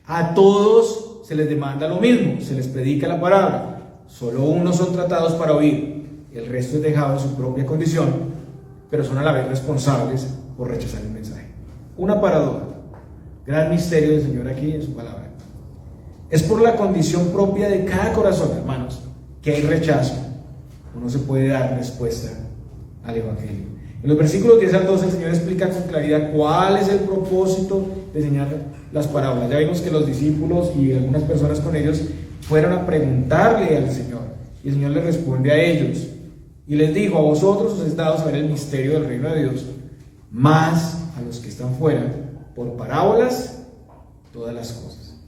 A todos se les demanda lo mismo, se les predica la palabra. Solo unos son tratados para oír, el resto es dejado en su propia condición, pero son a la vez responsables por rechazar el mensaje. Una paradoja, gran misterio del Señor aquí en su palabra. Es por la condición propia de cada corazón, hermanos, que hay rechazo. No se puede dar respuesta al Evangelio. En los versículos 10 al 12 el Señor explica con claridad cuál es el propósito de enseñar las parábolas. Ya vimos que los discípulos y algunas personas con ellos fueron a preguntarle al Señor, y el Señor les responde a ellos y les dijo: a vosotros os es dado saber el misterio del reino de Dios, mas a los que están fuera, por parábolas, todas las cosas,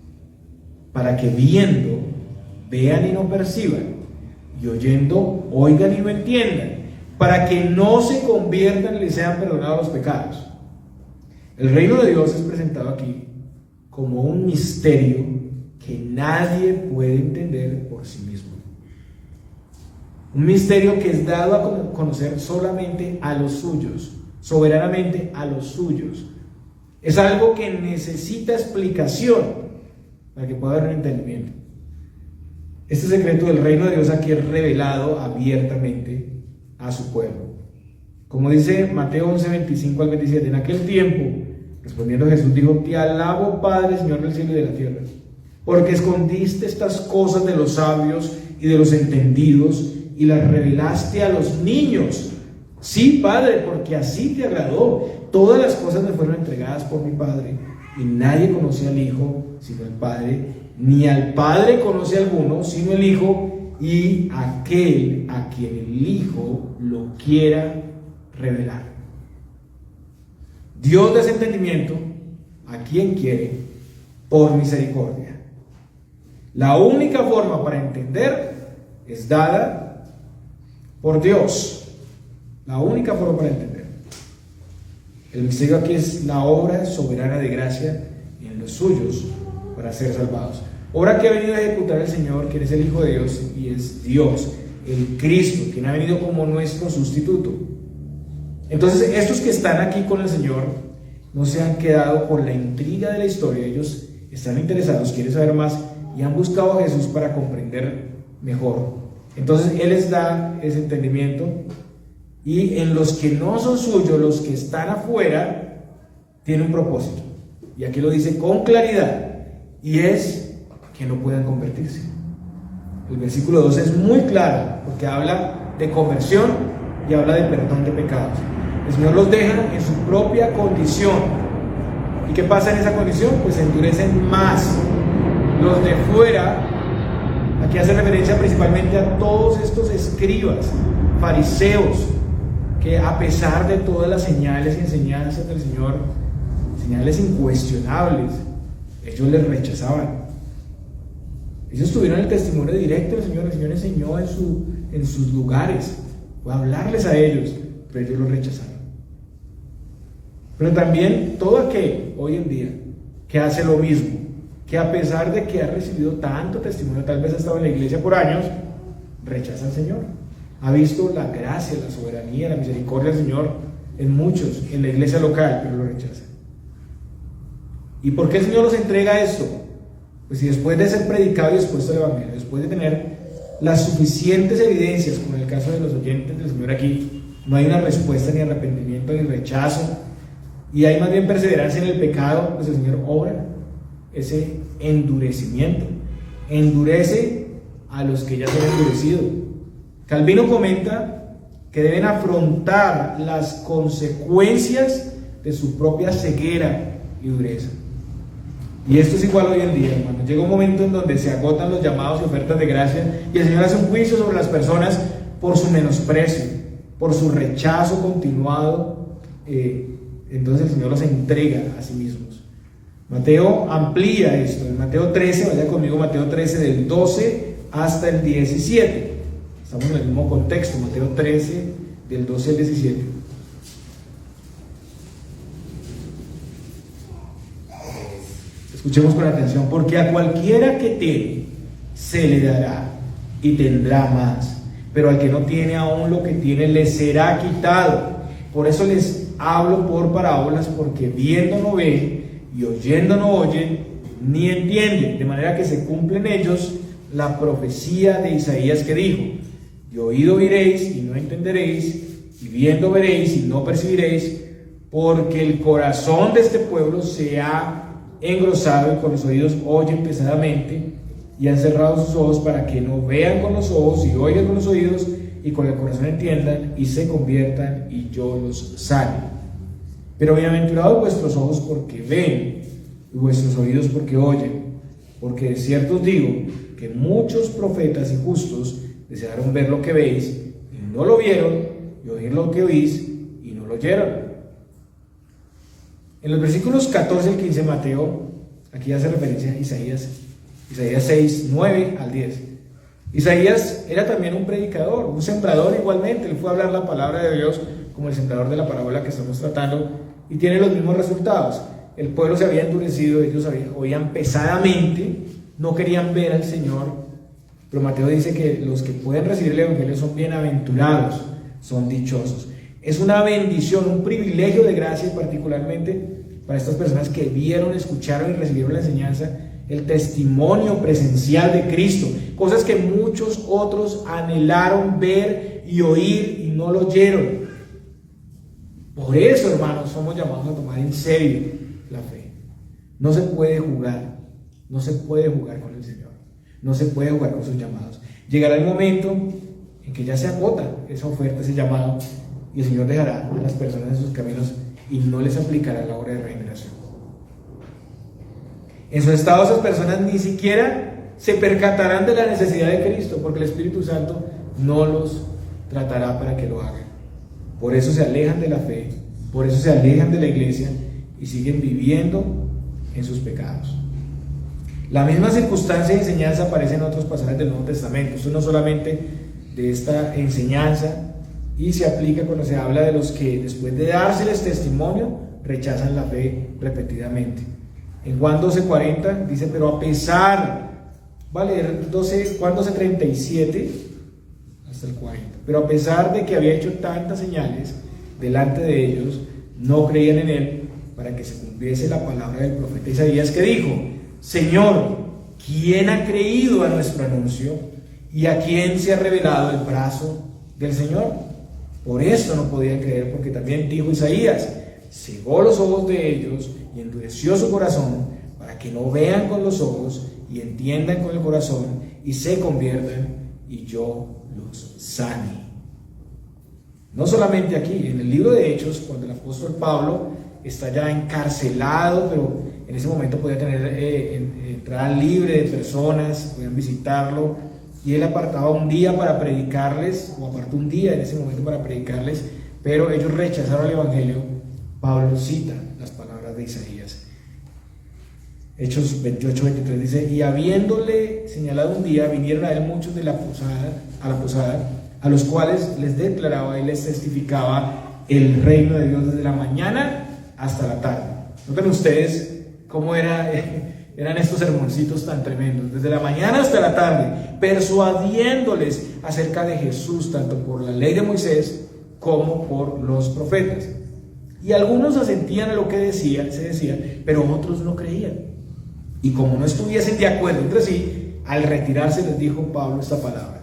para que viendo, vean y no perciban, y oyendo, oigan y no entiendan, para que no se conviertan y les sean perdonados los pecados. El reino de Dios es presentado aquí como un misterio que nadie puede entender por sí mismo. Un misterio que es dado a conocer solamente a los suyos, soberanamente a los suyos. Es algo que necesita explicación para que pueda haber un entendimiento. Este secreto del reino de Dios aquí es revelado abiertamente a su pueblo. Como dice Mateo 11, 25 al 27, en aquel tiempo, respondiendo Jesús, dijo: te alabo, Padre, Señor del cielo y de la tierra, porque escondiste estas cosas de los sabios y de los entendidos y las revelaste a los niños. Sí, Padre, porque así te agradó. Todas las cosas me fueron entregadas por mi Padre, y nadie conoce al Hijo sino el Padre, ni al Padre conoce alguno sino el Hijo, y aquel a quien el Hijo lo quiera revelar. Dios da ese entendimiento a quien quiere por misericordia. La única forma para entender es dada por Dios. La única forma para entender. El misterio aquí es la obra soberana de gracia los suyos para ser salvados. Obra que ha venido a ejecutar el Señor, quien es el Hijo de Dios y es Dios, el Cristo, quien ha venido como nuestro sustituto. Entonces, estos que están aquí con el Señor no se han quedado con la intriga de la historia, ellos están interesados, quieren saber más y han buscado a Jesús para comprender mejor. Entonces, Él les da ese entendimiento, y en los que no son suyos, los que están afuera, tiene un propósito. Y aquí lo dice con claridad, y es que no puedan convertirse. El versículo 2 es muy claro, porque habla de conversión y habla de perdón de pecados. El Señor los deja en su propia condición. ¿Y qué pasa en esa condición? Pues se endurecen más. Los de fuera, aquí hace referencia principalmente a todos estos escribas, fariseos, que a pesar de todas las señales y enseñanzas del Señor, señales incuestionables, ellos les rechazaban. Ellos tuvieron el testimonio directo del Señor. El Señor enseñó en sus lugares, fue a hablarles a ellos, pero ellos lo rechazaron. Pero también todo aquel hoy en día que hace lo mismo, que a pesar de que ha recibido tanto testimonio, tal vez ha estado en la iglesia por años, rechaza al Señor. Ha visto la gracia, la soberanía, la misericordia del Señor en muchos, en la iglesia local, pero lo rechaza. ¿Y por qué el Señor nos entrega esto? Pues si después de ser predicado y expuesto al Evangelio, después de tener las suficientes evidencias, como en el caso de los oyentes del Señor aquí, no hay una respuesta, ni arrepentimiento, ni rechazo, y hay más bien perseverancia en el pecado, pues el Señor obra ese endurecimiento. Endurece a los que ya se han endurecido. Calvino comenta que deben afrontar las consecuencias de su propia ceguera y dureza. Y esto es igual hoy en día, hermano. Llega un momento en donde se agotan los llamados y ofertas de gracia, y el Señor hace un juicio sobre las personas por su menosprecio, por su rechazo continuado. Entonces el Señor los entrega a sí mismos. Mateo amplía esto. En Mateo 13, vaya conmigo, Mateo 13 del 12 hasta el 17. Estamos en el mismo contexto, Mateo 13 del 12 al 17. Escuchemos con atención. Porque a cualquiera que tiene, se le dará y tendrá más. Pero al que no tiene aún lo que tiene, le será quitado. Por eso les hablo por parábolas, porque viendo no ven, y oyendo no oyen, ni entienden. De manera que se cumple en ellos la profecía de Isaías que dijo: y oído oiréis y no entenderéis, y viendo veréis y no percibiréis, porque el corazón de este pueblo se ha engrosado, y con los oídos oyen pesadamente, y han cerrado sus ojos para que no vean con los ojos y oigan con los oídos, y con el corazón entiendan y se conviertan, y yo los sane. Pero bienaventurados vuestros ojos porque ven, y vuestros oídos porque oyen, porque de cierto os digo que muchos profetas y justos desearon ver lo que veis y no lo vieron, y oír lo que oís y no lo oyeron. En los versículos 14 al 15 Mateo, aquí hace referencia a Isaías 6, 9 al 10. Isaías era también un predicador, un sembrador igualmente. Él fue a hablar la palabra de Dios como el sembrador de la parábola que estamos tratando, y tiene los mismos resultados. El pueblo se había endurecido, ellos oían pesadamente, no querían ver al Señor. Pero Mateo dice que los que pueden recibir el Evangelio son bienaventurados, son dichosos. Es una bendición, un privilegio de gracia, particularmente para estas personas que vieron, escucharon y recibieron la enseñanza, el testimonio presencial de Cristo, cosas que muchos otros anhelaron ver y oír y no lo oyeron. Por eso, hermanos, somos llamados a tomar en serio la fe. No se puede jugar, no se puede jugar con el Señor, no se puede jugar con sus llamados. Llegará el momento en que ya se agota esa oferta, ese llamado, y el Señor dejará a las personas en sus caminos y no les aplicará la obra de regeneración. En su estado, esas personas ni siquiera se percatarán de la necesidad de Cristo, porque el Espíritu Santo no los tratará para que lo hagan. Por eso se alejan de la fe, por eso se alejan de la iglesia y siguen viviendo en sus pecados. La misma circunstancia de enseñanza aparece en otros pasajes del Nuevo Testamento. Esto no solamente de esta enseñanza, y se aplica cuando se habla de los que, después de dárseles testimonio, rechazan la fe repetidamente. En Juan 12:40 dice, pero a pesar, va a leer Juan 12:37 hasta el 40, pero a pesar de que había hecho tantas señales delante de ellos, no creían en él, para que se cumpliese la palabra del profeta Isaías, que dijo, Señor, ¿quién ha creído a nuestro anuncio? ¿Y a quién se ha revelado el brazo del Señor? Por eso no podían creer, porque también dijo Isaías, cegó los ojos de ellos y endureció su corazón, para que no vean con los ojos y entiendan con el corazón y se conviertan y yo los sane. No solamente aquí, en el libro de Hechos, cuando el apóstol Pablo está ya encarcelado, pero en ese momento podía tener entrada libre de personas, podían visitarlo, y él apartaba un día para predicarles, o apartó un día en ese momento para predicarles, pero ellos rechazaron el evangelio. Pablo cita las palabras de Isaías. Hechos 28:23 dice, y habiéndole señalado un día, vinieron a él muchos de la posada, a los cuales les declaraba y les testificaba el reino de Dios desde la mañana hasta la tarde. Noten ustedes cómo eran estos sermoncitos tan tremendos, desde la mañana hasta la tarde, persuadiéndoles acerca de Jesús, tanto por la ley de Moisés como por los profetas. Y algunos asentían a lo que se decía, pero otros no creían. Y como no estuviesen de acuerdo entre sí, al retirarse les dijo Pablo esta palabra.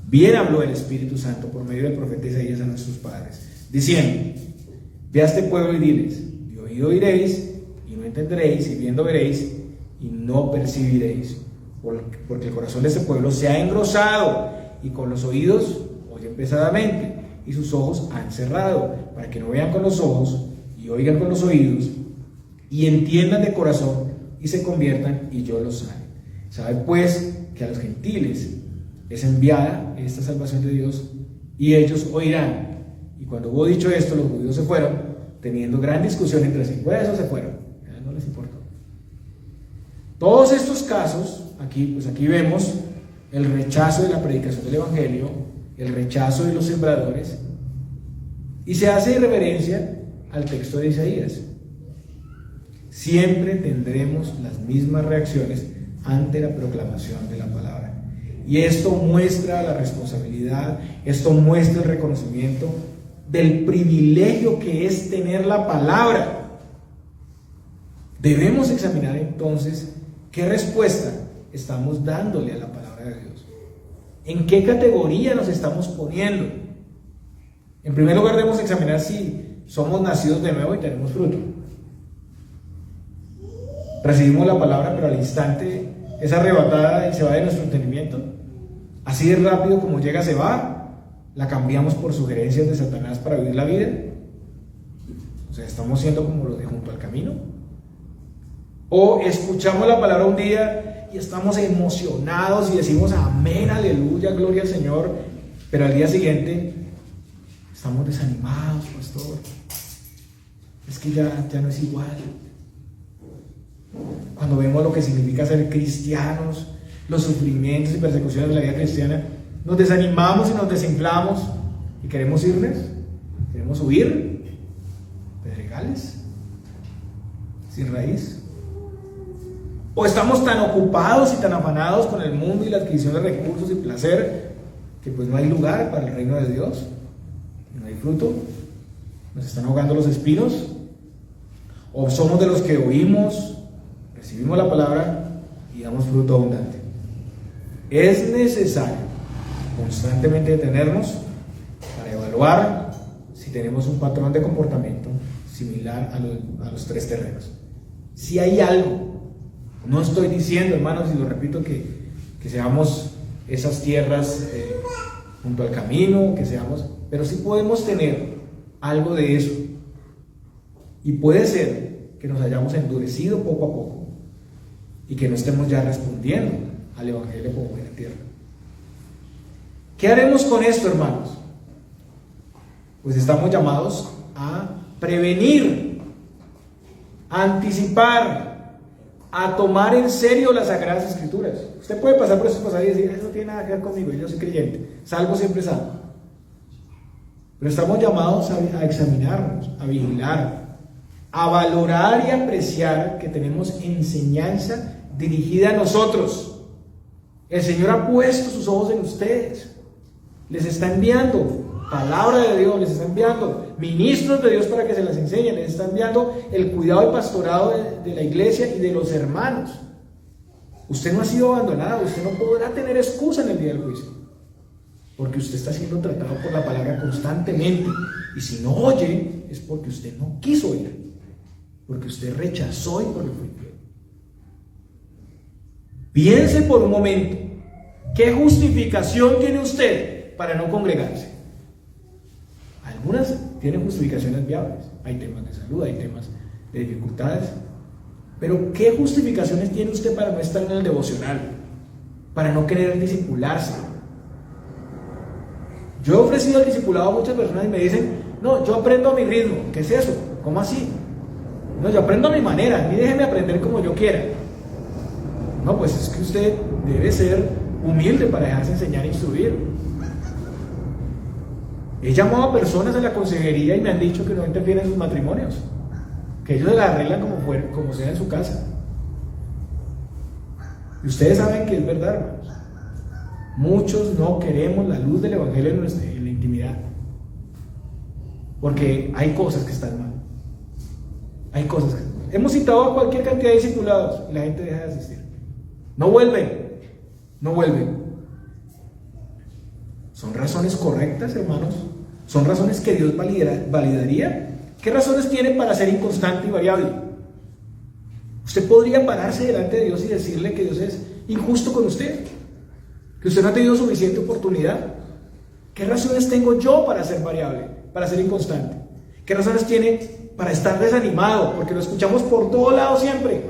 Bien habló el Espíritu Santo por medio del profeta Isaías a nuestros padres, diciendo, ve a este pueblo y diles, de oído oiréis y no entenderéis, y viendo veréis y no percibiréis, porque el corazón de este pueblo se ha engrosado, y con los oídos oyen pesadamente, y sus ojos han cerrado, para que no vean con los ojos y oigan con los oídos, y entiendan de corazón y se conviertan y yo los sane. Sabe pues que a los gentiles es enviada esta salvación de Dios, y ellos oirán. Y cuando hubo dicho esto, los judíos se fueron, teniendo gran discusión entre sí. Pues eso se fueron, ya no les importó. Todos estos casos, aquí vemos el rechazo de la predicación del evangelio, el rechazo de los sembradores, y se hace reverencia al texto de Isaías. Siempre tendremos las mismas reacciones ante la proclamación de la palabra. Y esto muestra la responsabilidad, esto muestra el reconocimiento del privilegio que es tener la palabra. Debemos examinar entonces qué respuesta estamos dándole a la palabra de Dios. ¿En qué categoría nos estamos poniendo? En primer lugar, debemos examinar si somos nacidos de nuevo y tenemos fruto. Recibimos la palabra, pero al instante es arrebatada y se va de nuestro entendimiento. Así de rápido como llega, se va. La cambiamos por sugerencias de Satanás para vivir la vida. O sea, estamos siendo como los de junto al camino. O escuchamos la palabra un día y estamos emocionados y decimos amén, aleluya, gloria al Señor, pero al día siguiente estamos desanimados, pastor. Es que ya no es igual. Cuando vemos lo que significa ser cristianos, los sufrimientos y persecuciones de la vida cristiana, nos desanimamos y nos desinflamos y queremos irnos, queremos huir, pedregales, sin raíz. O estamos tan ocupados y tan afanados con el mundo y la adquisición de recursos y placer que pues no hay lugar para el reino de Dios, no hay fruto, nos están ahogando los espinos. O somos de los que oímos, recibimos la palabra y damos fruto abundante. Es necesario constantemente detenernos para evaluar si tenemos un patrón de comportamiento similar a los tres terrenos. Si hay algo, no estoy diciendo, hermanos, y lo repito, que seamos esas tierras junto al camino, pero sí podemos tener algo de eso. Y puede ser que nos hayamos endurecido poco a poco y que no estemos ya respondiendo al evangelio como buena tierra. ¿Qué haremos con esto, hermanos? Pues estamos llamados a prevenir, a anticipar, a tomar en serio las Sagradas Escrituras. Usted puede pasar por esos pasajes y decir, eso no tiene nada que ver conmigo, yo soy creyente, salvo siempre salvo. Pero estamos llamados a examinarnos, a vigilar, a valorar y apreciar que tenemos enseñanza dirigida a nosotros. El Señor ha puesto sus ojos en ustedes. Les está enviando palabra de Dios, les está enviando ministros de Dios para que se las enseñen, les está enviando el cuidado y pastorado de la iglesia y de los hermanos. Usted no ha sido abandonado, usted no podrá tener excusa en el día del juicio, porque usted está siendo tratado por la palabra constantemente, y si no oye es porque usted no quiso oír, porque usted rechazó y porque fue infiel. Piense por un momento, ¿qué justificación tiene usted para no congregarse? Algunas tienen justificaciones viables, hay temas de salud, hay temas de dificultades, pero ¿qué justificaciones tiene usted para no estar en el devocional? Para no querer discipularse. Yo he ofrecido el discipulado a muchas personas y me dicen, no, yo aprendo a mi ritmo. ¿Qué es eso? ¿Cómo así? No, yo aprendo a mi manera, a mí déjeme aprender como yo quiera. No, pues es que usted debe ser humilde para dejarse enseñar e instruir. He llamado a personas a la consejería y me han dicho que no interfieren en sus matrimonios, que ellos se la arreglan como sea en su casa. Y ustedes saben que es verdad, hermanos. Muchos no queremos la luz del Evangelio en la intimidad, porque hay cosas que están mal. Hay cosas que... Hemos citado a cualquier cantidad de discipulados y la gente deja de asistir. No vuelven. ¿Son razones correctas, hermanos? ¿Son razones que Dios validaría? ¿Qué razones tiene para ser inconstante y variable? Usted podría pararse delante de Dios y decirle que Dios es injusto con usted, que usted no ha tenido suficiente oportunidad. ¿Qué razones tengo yo para ser variable, para ser inconstante? ¿Qué razones tiene para estar desanimado? Porque lo escuchamos por todos lados siempre.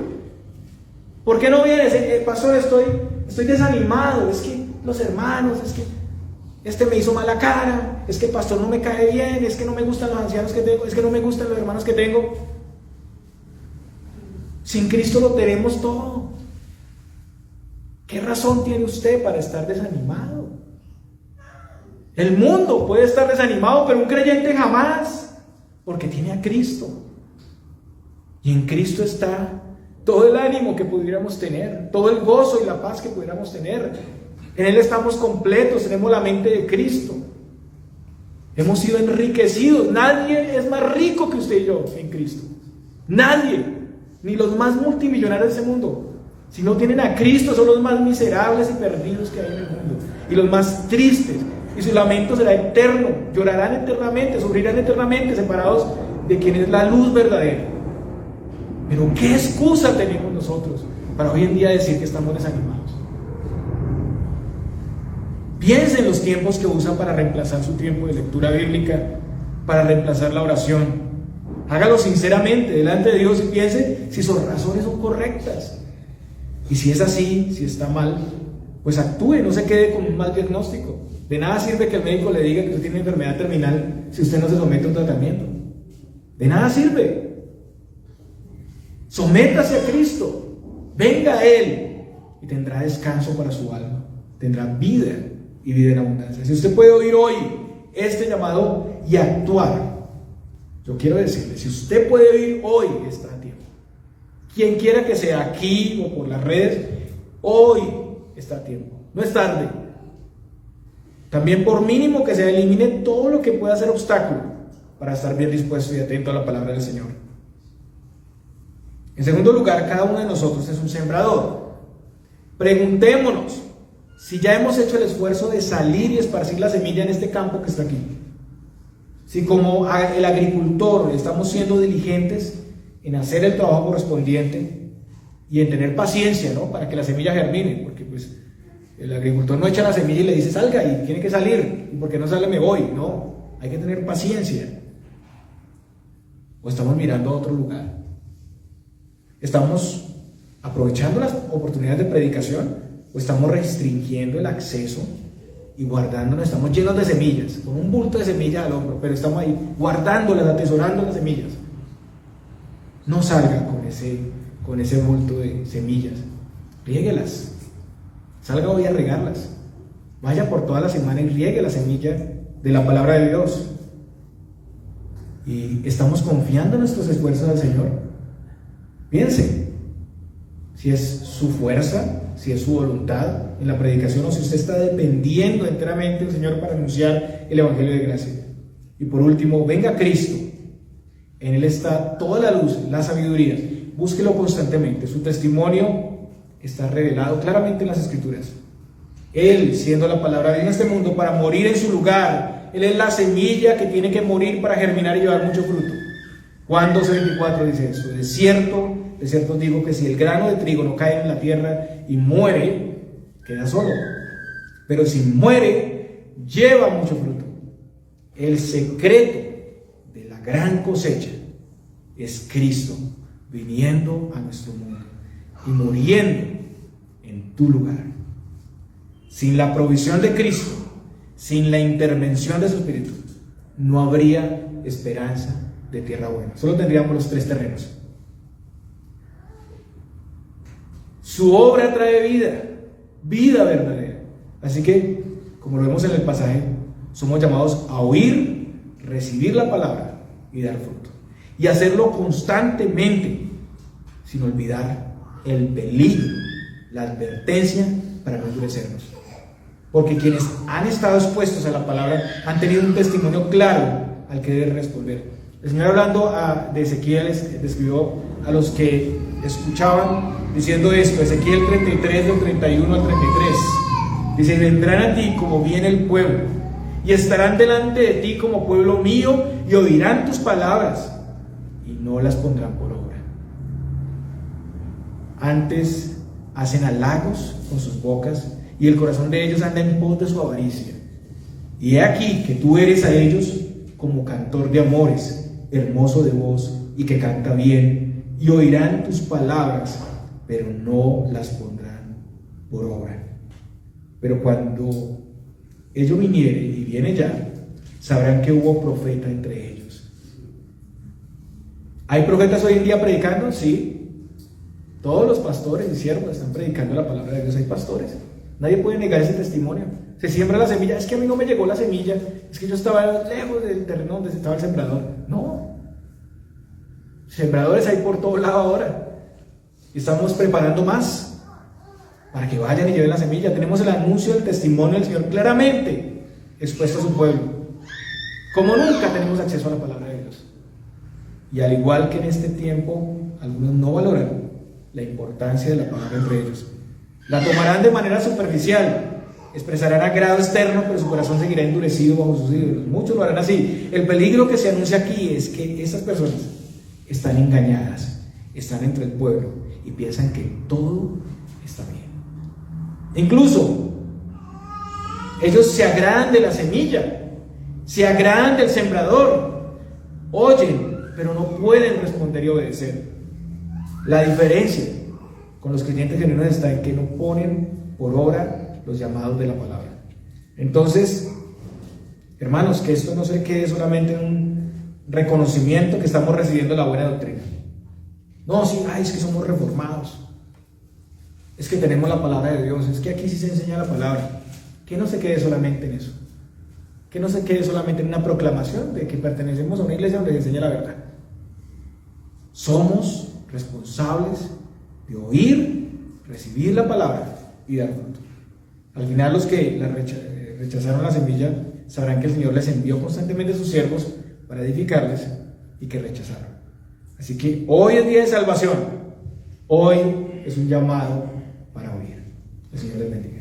¿Por qué no vienes? Pastor, estoy desanimado, es que los hermanos, es que este me hizo mala cara, es que el pastor no me cae bien, es que no me gustan los ancianos que tengo, es que no me gustan los hermanos que tengo. Sin Cristo lo tenemos todo. ¿Qué razón tiene usted para estar desanimado? El mundo puede estar desanimado, pero un creyente jamás, porque tiene a Cristo. Y en Cristo está todo el ánimo que pudiéramos tener, todo el gozo y la paz que pudiéramos tener. En Él estamos completos, tenemos la mente de Cristo. Hemos sido enriquecidos. Nadie es más rico que usted y yo en Cristo. Nadie, ni los más multimillonarios de este mundo. Si no tienen a Cristo, son los más miserables y perdidos que hay en el mundo, y los más tristes, y su lamento será eterno. Llorarán eternamente, sufrirán eternamente, separados de quien es la luz verdadera. Pero ¿qué excusa tenemos nosotros para hoy en día decir que estamos desanimados? Piense en los tiempos que usa para reemplazar su tiempo de lectura bíblica, para reemplazar la oración. Hágalo sinceramente delante de Dios y piense si sus razones son correctas. Y si es así, si está mal, pues actúe, no se quede con un mal diagnóstico. De nada sirve que el médico le diga que usted tiene enfermedad terminal si usted no se somete a un tratamiento. De nada sirve. Sométase a Cristo, venga a Él y tendrá descanso para su alma, tendrá vida y vida en abundancia. Si usted puede oír hoy este llamado y actuar, yo quiero decirle, si usted puede oír hoy, está a tiempo. Quien quiera que sea, aquí o por las redes, hoy está a tiempo, no es tarde. También, por mínimo que sea, elimine todo lo que pueda ser obstáculo para estar bien dispuesto y atento a la palabra del Señor. En segundo lugar, cada uno de nosotros es un sembrador. Preguntémonos si ya hemos hecho el esfuerzo de salir y esparcir la semilla en este campo que está aquí. Si como el agricultor estamos siendo diligentes en hacer el trabajo correspondiente y en tener paciencia, ¿no?, para que la semilla germine, porque pues el agricultor no echa la semilla y le dice salga y tiene que salir, y porque no sale me voy. No, hay que tener paciencia. O estamos mirando a otro lugar. ¿Estamos aprovechando las oportunidades de predicación o estamos restringiendo el acceso y guardándonos? Estamos llenos de semillas, con un bulto de semillas al hombro, pero estamos ahí guardándolas, atesorando las semillas. No salga con ese bulto de semillas, riéguelas, salga hoy a regarlas, vaya por toda la semana y riegue la semilla de la palabra de Dios. ¿Y estamos confiando nuestros esfuerzos al Señor? Piense, si es su fuerza, si es su voluntad en la predicación, o si usted está dependiendo enteramente del Señor para anunciar el Evangelio de gracia. Y por último, venga Cristo. En Él está toda la luz, la sabiduría. Búsquelo constantemente. Su testimonio está revelado claramente en las Escrituras. Él, siendo la palabra de Dios en este mundo, para morir en su lugar. Él es la semilla que tiene que morir para germinar y llevar mucho fruto. Juan 12:24 dice eso: de cierto os digo que si el grano de trigo no cae en la tierra y muere, queda solo. Pero si muere, lleva mucho fruto. El secreto de la gran cosecha es Cristo viniendo a nuestro mundo y muriendo en tu lugar. Sin la provisión de Cristo, sin la intervención de su Espíritu, no habría esperanza de tierra buena. Solo tendríamos los 3 terrenos. Su obra trae vida, vida verdadera. Así que, como lo vemos en el pasaje, somos llamados a oír, recibir la palabra y dar fruto. Y hacerlo constantemente, sin olvidar el peligro, la advertencia para no endurecernos. Porque quienes han estado expuestos a la palabra han tenido un testimonio claro al que deben responder. El Señor, hablando de Ezequiel, describió a los que escuchaban diciendo esto. Ezequiel 33, del 31 al 33. Dice: vendrán a ti como viene el pueblo, y estarán delante de ti como pueblo mío, y oirán tus palabras, y no las pondrán por obra. Antes hacen halagos con sus bocas, y el corazón de ellos anda en pos de su avaricia. Y he aquí que tú eres a ellos como cantor de amores, hermoso de voz, y que canta bien, y oirán tus palabras, pero no las pondrán por obra. Pero cuando ello viniere, y viene ya, sabrán que hubo profeta entre ellos. ¿Hay profetas hoy en día predicando? Sí. Todos los pastores y siervos están predicando la palabra de Dios. Hay pastores. Nadie puede negar ese testimonio. Se siembra la semilla. Es que a mí no me llegó la semilla. Es que yo estaba lejos del terreno donde estaba el sembrador. No. Sembradores hay por todo lado ahora. Y estamos preparando más para que vayan y lleven la semilla. Tenemos el anuncio del testimonio del Señor claramente expuesto a su pueblo. Como nunca tenemos acceso a la palabra de Dios. Y al igual que en este tiempo, algunos no valoran la importancia de la palabra entre ellos. La tomarán de manera superficial, expresarán agrado externo, pero su corazón seguirá endurecido bajo sus ídolos. Muchos lo harán así. El peligro que se anuncia aquí es que estas personas están engañadas, están entre el pueblo y piensan que todo está bien. Incluso ellos se agradan de la semilla, se agradan del sembrador, oyen, pero no pueden responder y obedecer. La diferencia con los creyentes genuinos está en que no ponen por obra los llamados de la palabra. Entonces, hermanos, que esto no se quede solamente en un reconocimiento que estamos recibiendo la buena doctrina. No, sí, es que somos reformados, es que tenemos la palabra de Dios, es que aquí sí se enseña la palabra. Que no se quede solamente en eso, que no se quede solamente en una proclamación de que pertenecemos a una iglesia donde se enseña la verdad. Somos responsables de oír, recibir la palabra y dar fruto. Al final, los que rechazaron la semilla sabrán que el Señor les envió constantemente a sus siervos para edificarles y que rechazaron. Así que hoy es día de salvación. Hoy es un llamado para oír. El Señor les bendiga.